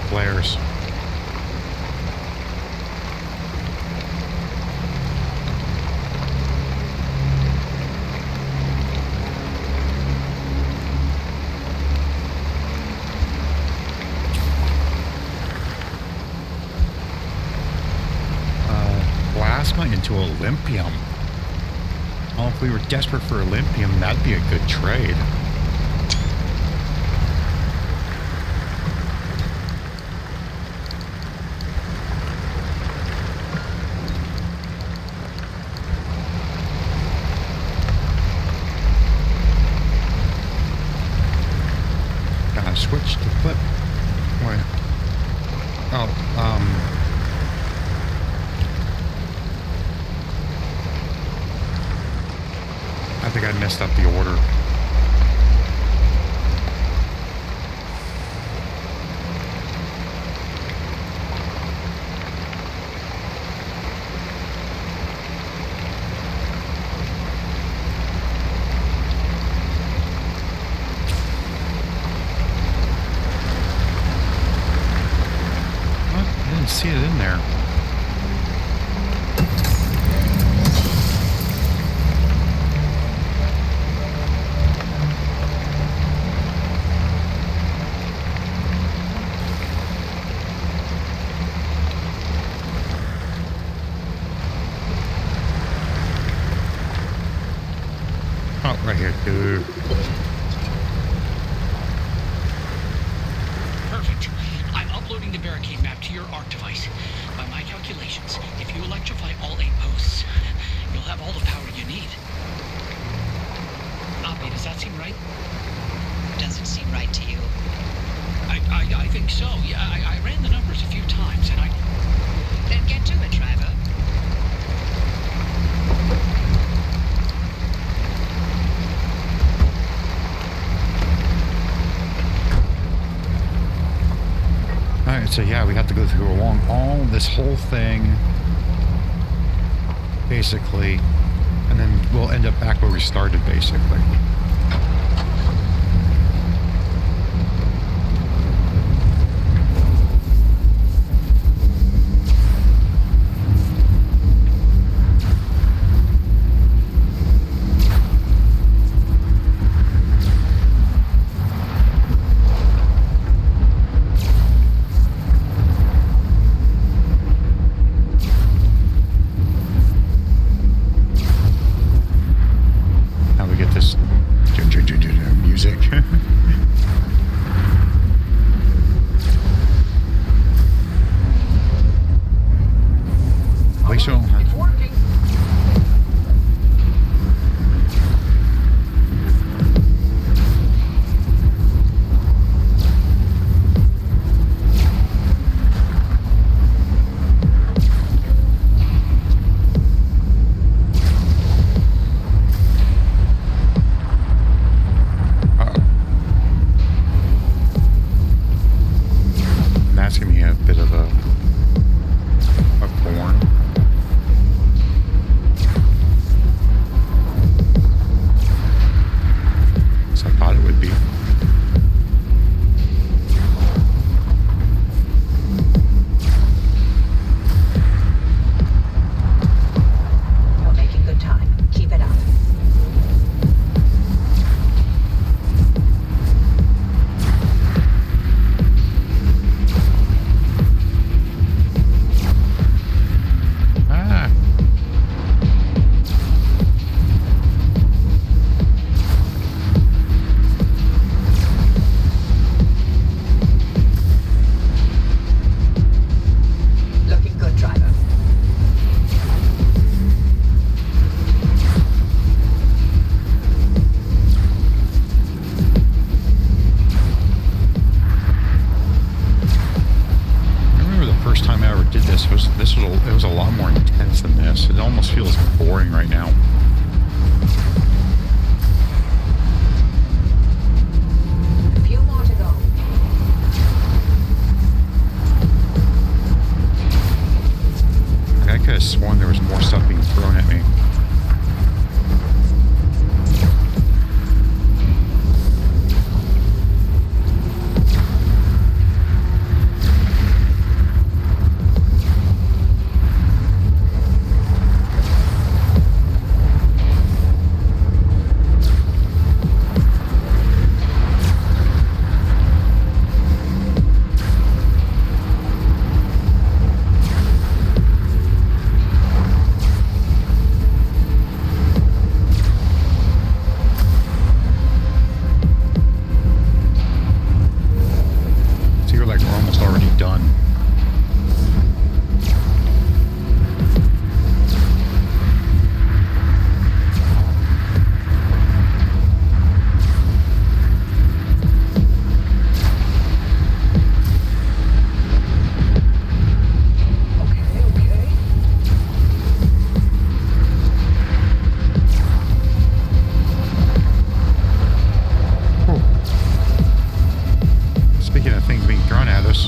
Flares. Plasma into Olympium. Well, if we were desperate for Olympium, that'd be a good trade. Switch to flip. Wait. Oh, I think I messed up the order. See it in there. Oh, right here, dude. Perfect. I'm uploading the barricade map to your ARC device. By my calculations, if you electrify all 8 posts, you'll have all the power you need. Abe, does that seem right? Does it seem right to you? I think so. Yeah, I ran the numbers a few times, and Then get to it, driver. Alright, so yeah, we have to go through along all this whole thing, basically, and then we'll end up back where we started, basically. That's giving me a bit of a thorn. So I thought it would be. You're making good time. Keep it up. Ah. Looking good, driver. I remember the first time I ever did this it was a lot more intense than this. It almost feels boring right now. A few more to go. I could have sworn there was more stuff being thrown at me. So you're like, we're almost already done. Okay. Speaking of things being thrown at us,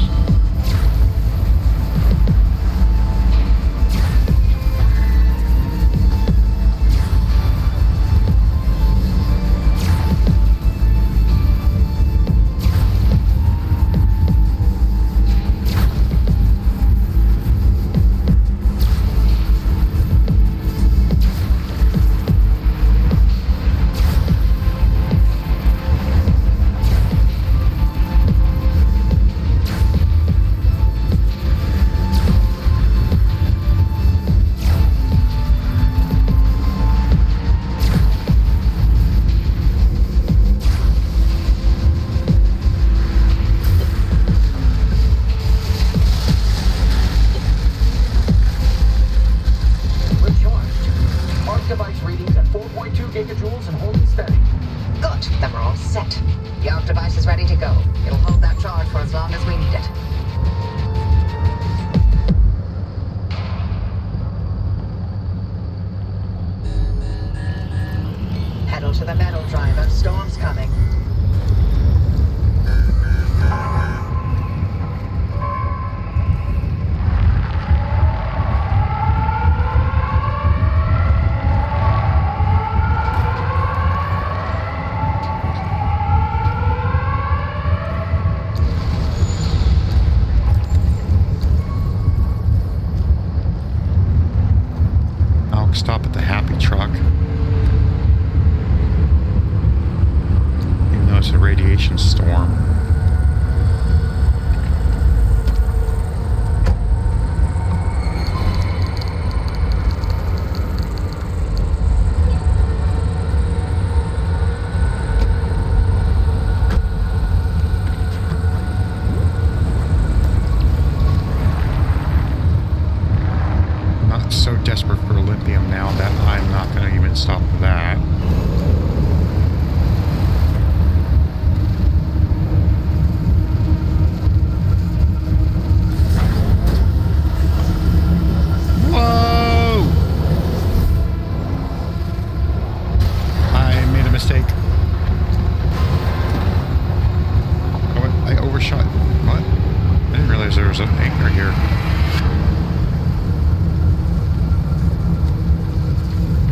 an anchor here.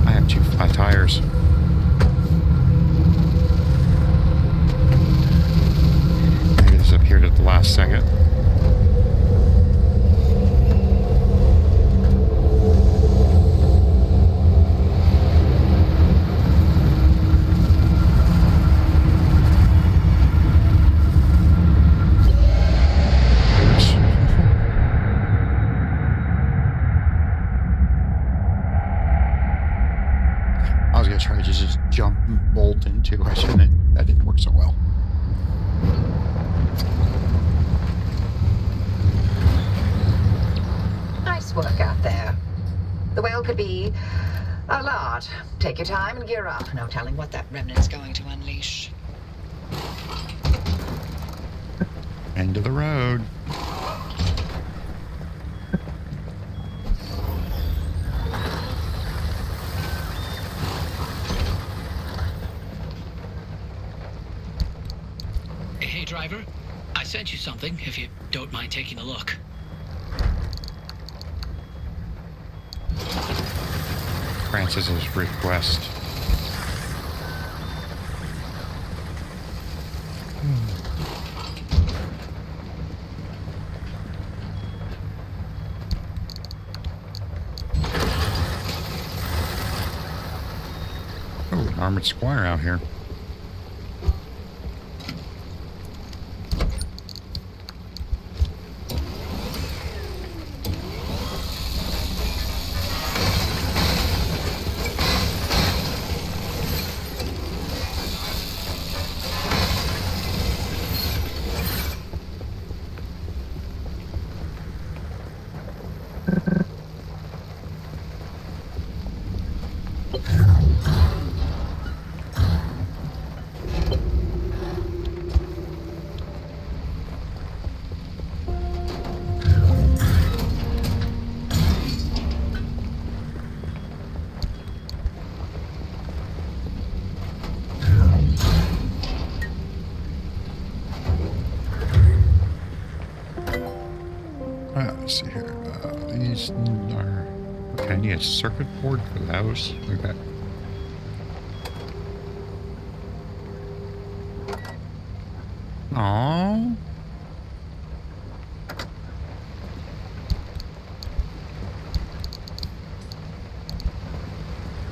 I have 2 flat tires. Maybe this appeared at the last second. I was gonna try to just jump and bolt into it, and that didn't work so well. Nice work out there. The whale could be a lot. Take your time and gear up. No telling what that Remnant's going to unleash. End of the road. Hey, driver. I sent you something, if you don't mind taking a look. Francis's request. Oh, an armored squire out here. Let's see here. These are... Okay, I need a circuit board for those. Okay. Aww.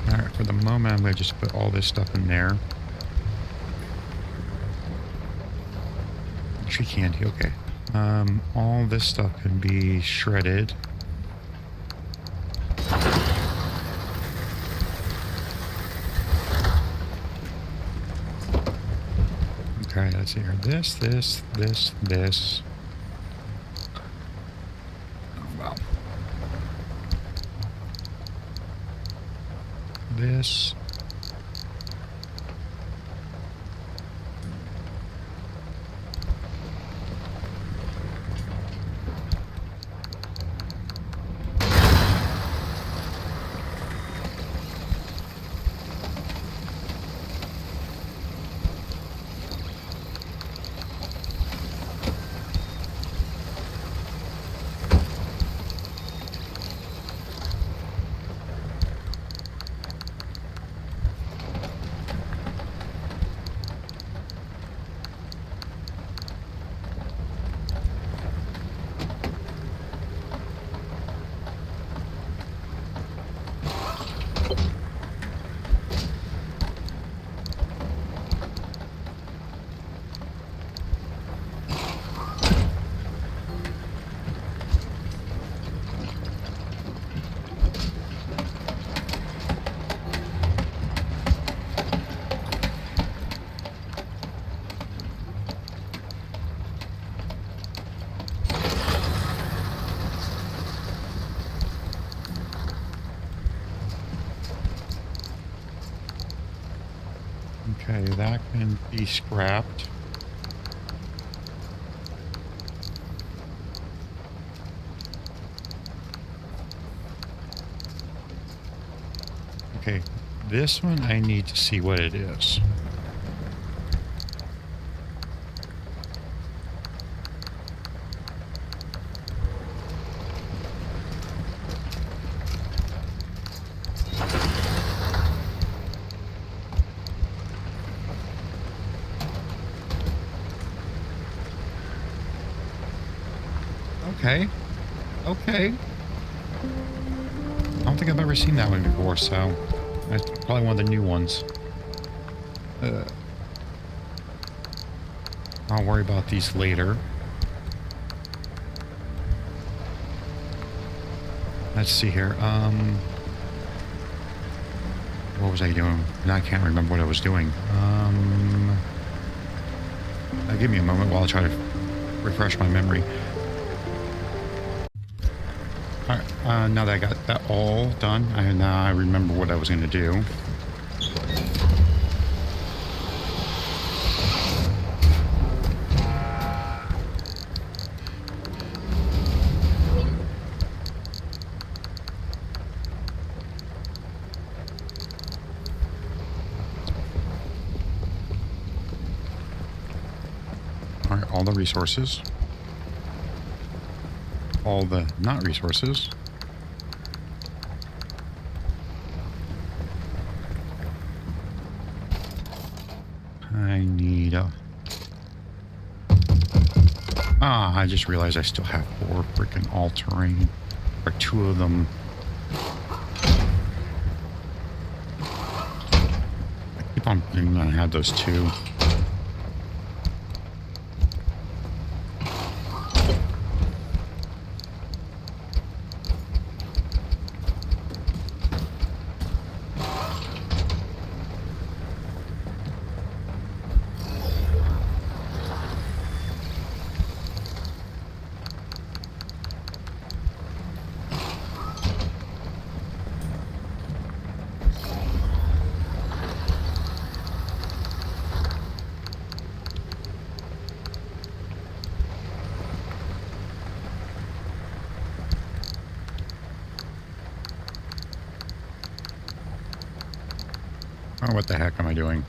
Alright, for the moment, I'm going to just put all this stuff in there. Tree candy, okay. All this stuff can be shredded. Okay, let's see here. This. Oh, wow. This. Okay, that can be scrapped. Okay, this one I need to see what it is. Okay. Okay. I don't think I've ever seen that one before, so that's probably one of the new ones. I'll worry about these later. Let's see here. What was I doing? Now I can't remember what I was doing. Give me a moment while I try to refresh my memory. Alright, now that I got that all done, now I remember what I was going to do. Alright, all the resources. All the not resources. I need a... I just realized I still have 4 freaking all-terrain. Or 2 of them. I keep on thinking I have those 2. Oh, what the heck am I doing?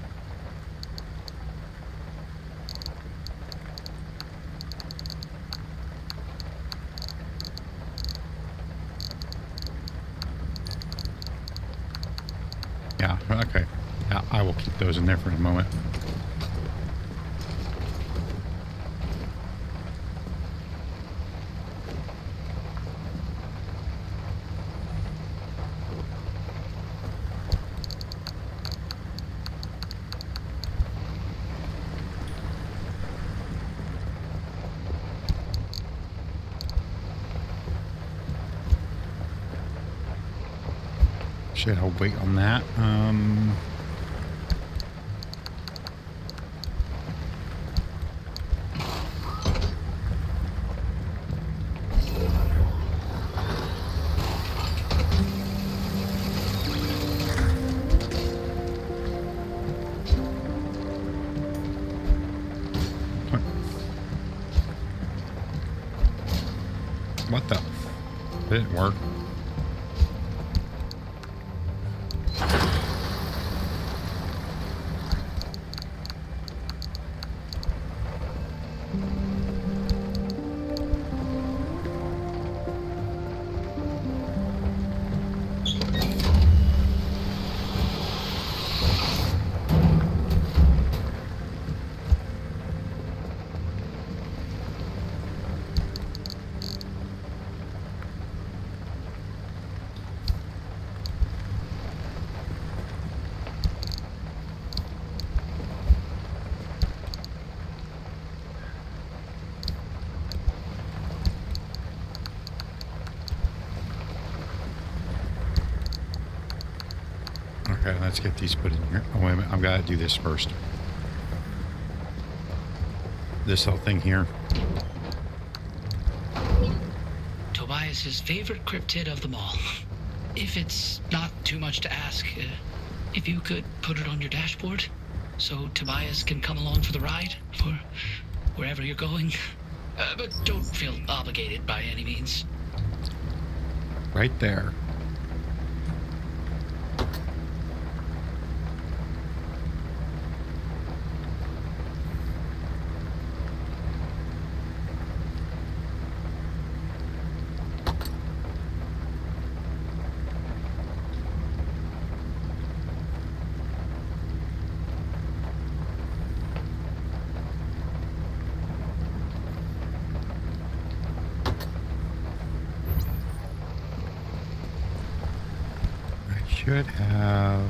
Yeah, okay. Yeah, I will keep those in there for a moment. Shit, I'll wait on that. What the? Didn't work. Okay, let's get these put in here. Oh, wait a minute. I've got to do this first. This whole thing here. Tobias's favorite cryptid of them all. If it's not too much to ask, if you could put it on your dashboard so Tobias can come along for the ride for wherever you're going. But don't feel obligated by any means. Right there. should have...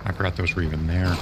I forgot those were even there.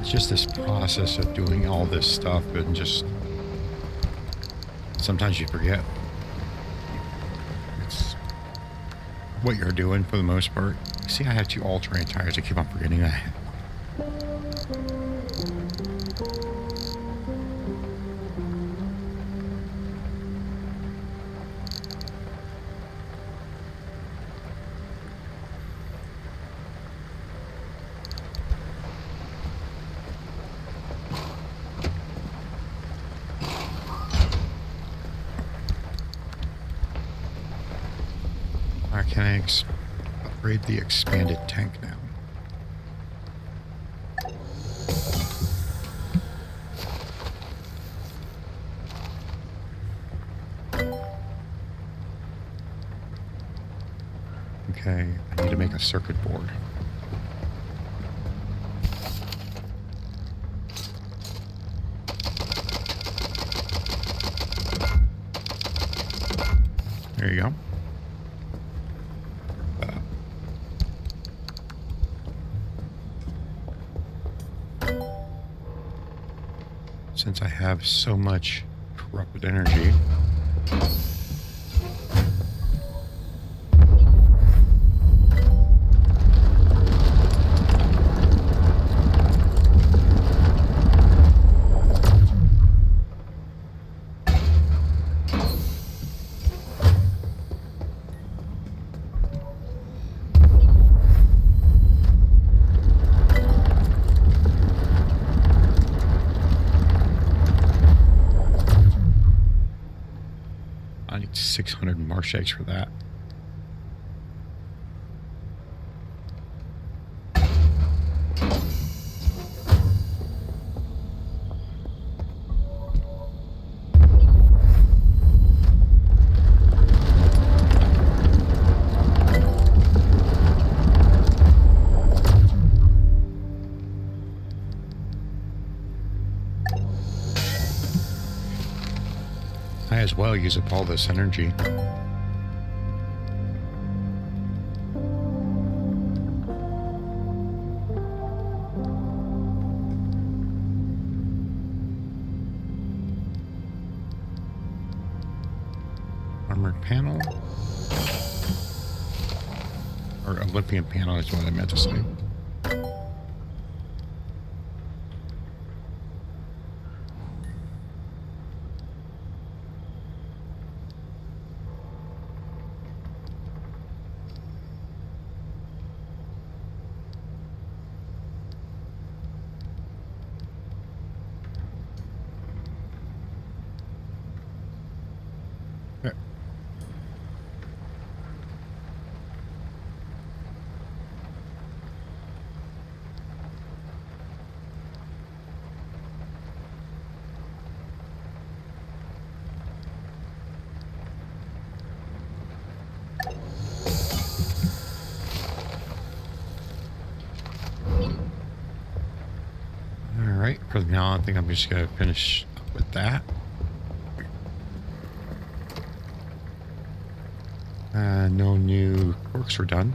Just this process of doing all this stuff, and just sometimes you forget it's what you're doing for the most part. See, I have 2 all-terrain tires. I keep on forgetting that. Can I upgrade the expanded tank now? Okay, I need to make a circuit board. There you go. Since I have so much corrupted energy, I need 600 marsh eggs for that. I as well use up all this energy. Armored panel. Or Olympian panel is what I meant to say. Alright, for now I think I'm just going to finish up with that. No new quirks were done.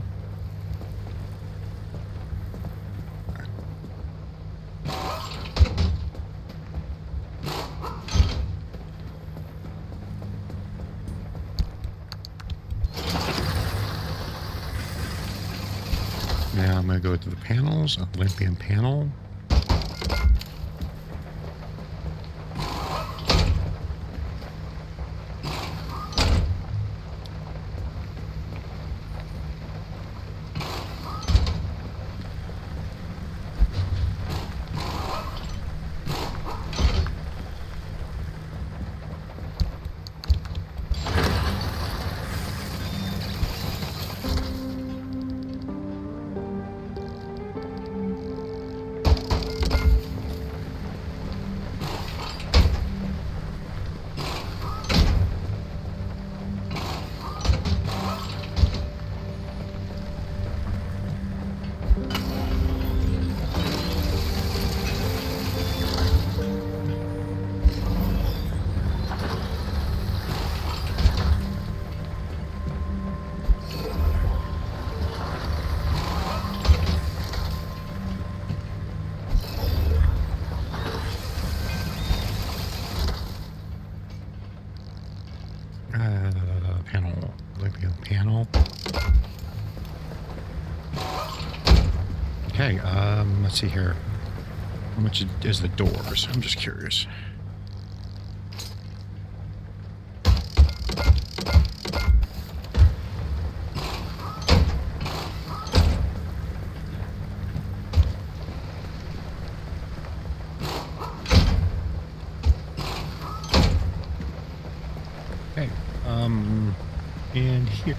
Now I'm going to go to the panels, Olympian panel. Panel. Okay, let's see here. How much is the doors? I'm just curious. Okay, and here.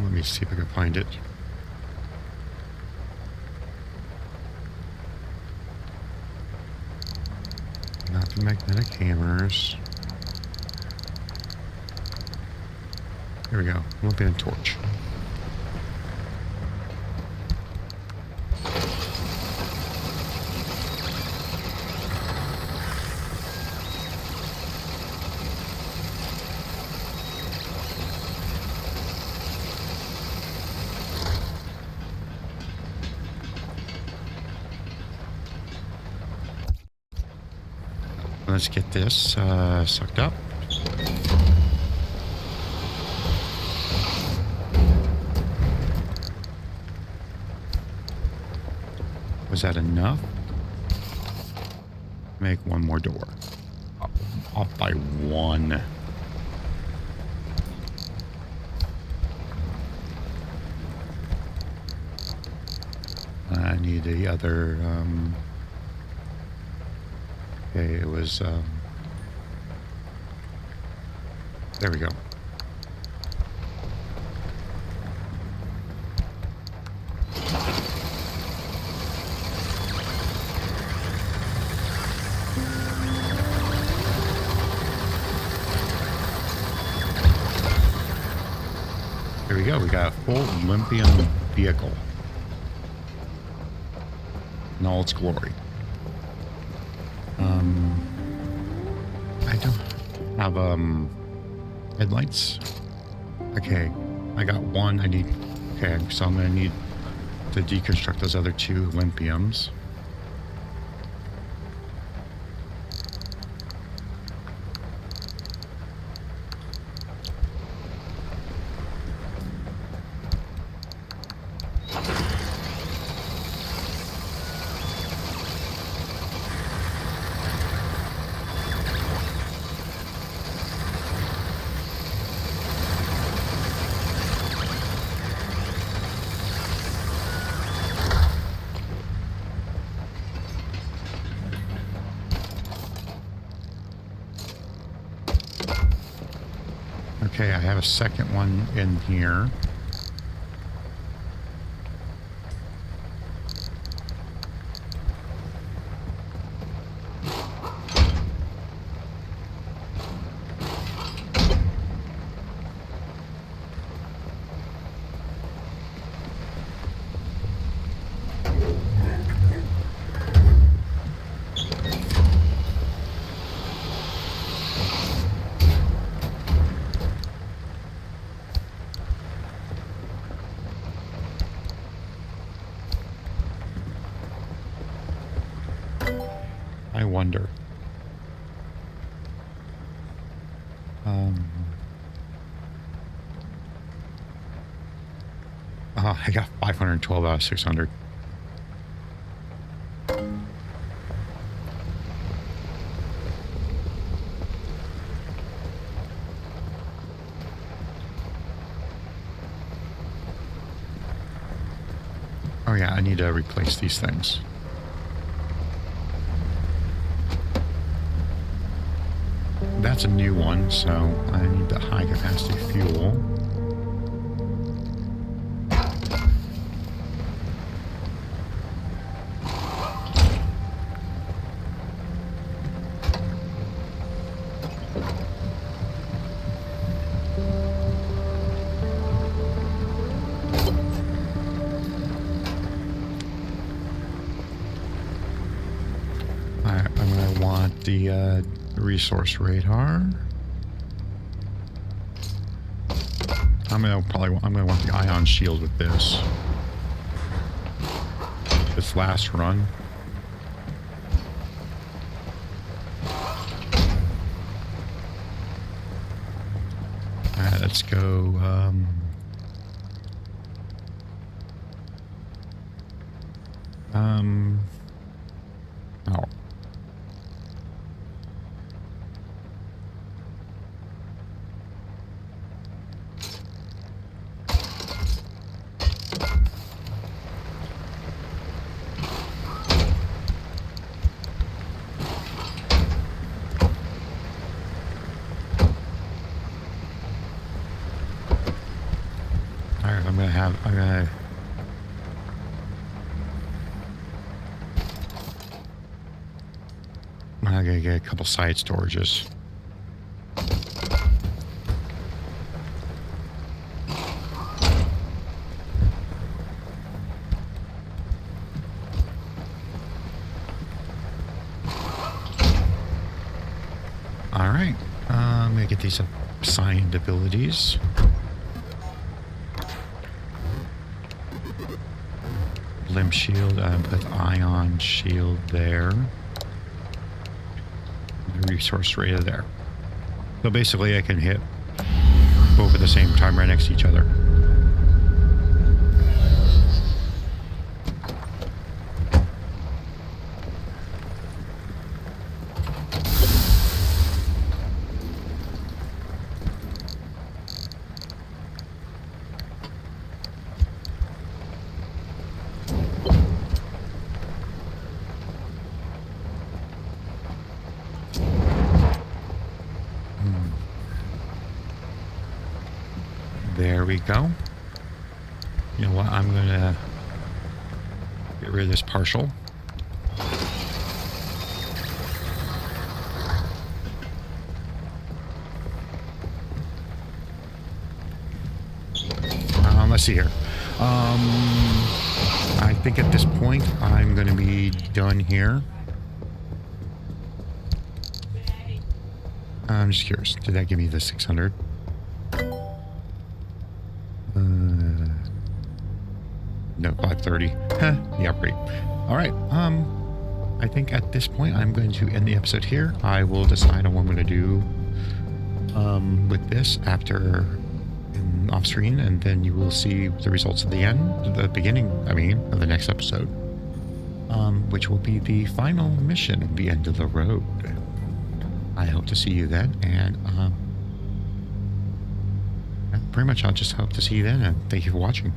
Let me see if I can find it. Not the magnetic hammers. Here we go. Olympian torch. Let's get this sucked up. Was that enough? Make one more door. Off by one. I need the other, okay, it was, there we go. There we go, we got a full Olympian vehicle in all its glory. I don't have headlights. Okay, I got one. I need. Okay, so I'm gonna need to deconstruct those other two Olympiums. Okay, I have a second one in here. I wonder. I got 512 out of 600. Oh yeah, I need to replace these things. That's a new one, so I need the high capacity fuel. I'm gonna want the resource radar. I'm gonna want the ion shield with this. This last run. Alright, let's go. Oh. Alright, I'm gonna get a couple side storages. Alright, I'm gonna get these assigned abilities. Limb shield, put ion shield there. The resource radar there. So basically I can hit both at the same time right next to each other. There we go. You know what? I'm gonna get rid of this partial. Let's see here. I think at this point I'm gonna be done here. I'm just curious. Did that give me the 600? No, 530. The upgrade. All right. I think at this point I'm going to end the episode here. I will decide on what I'm going to do with this after off screen, and then you will see the results at the beginning, of the next episode, which will be the final mission, the end of the road. I hope to see you then, and pretty much I'll just hope to see you then, and thank you for watching.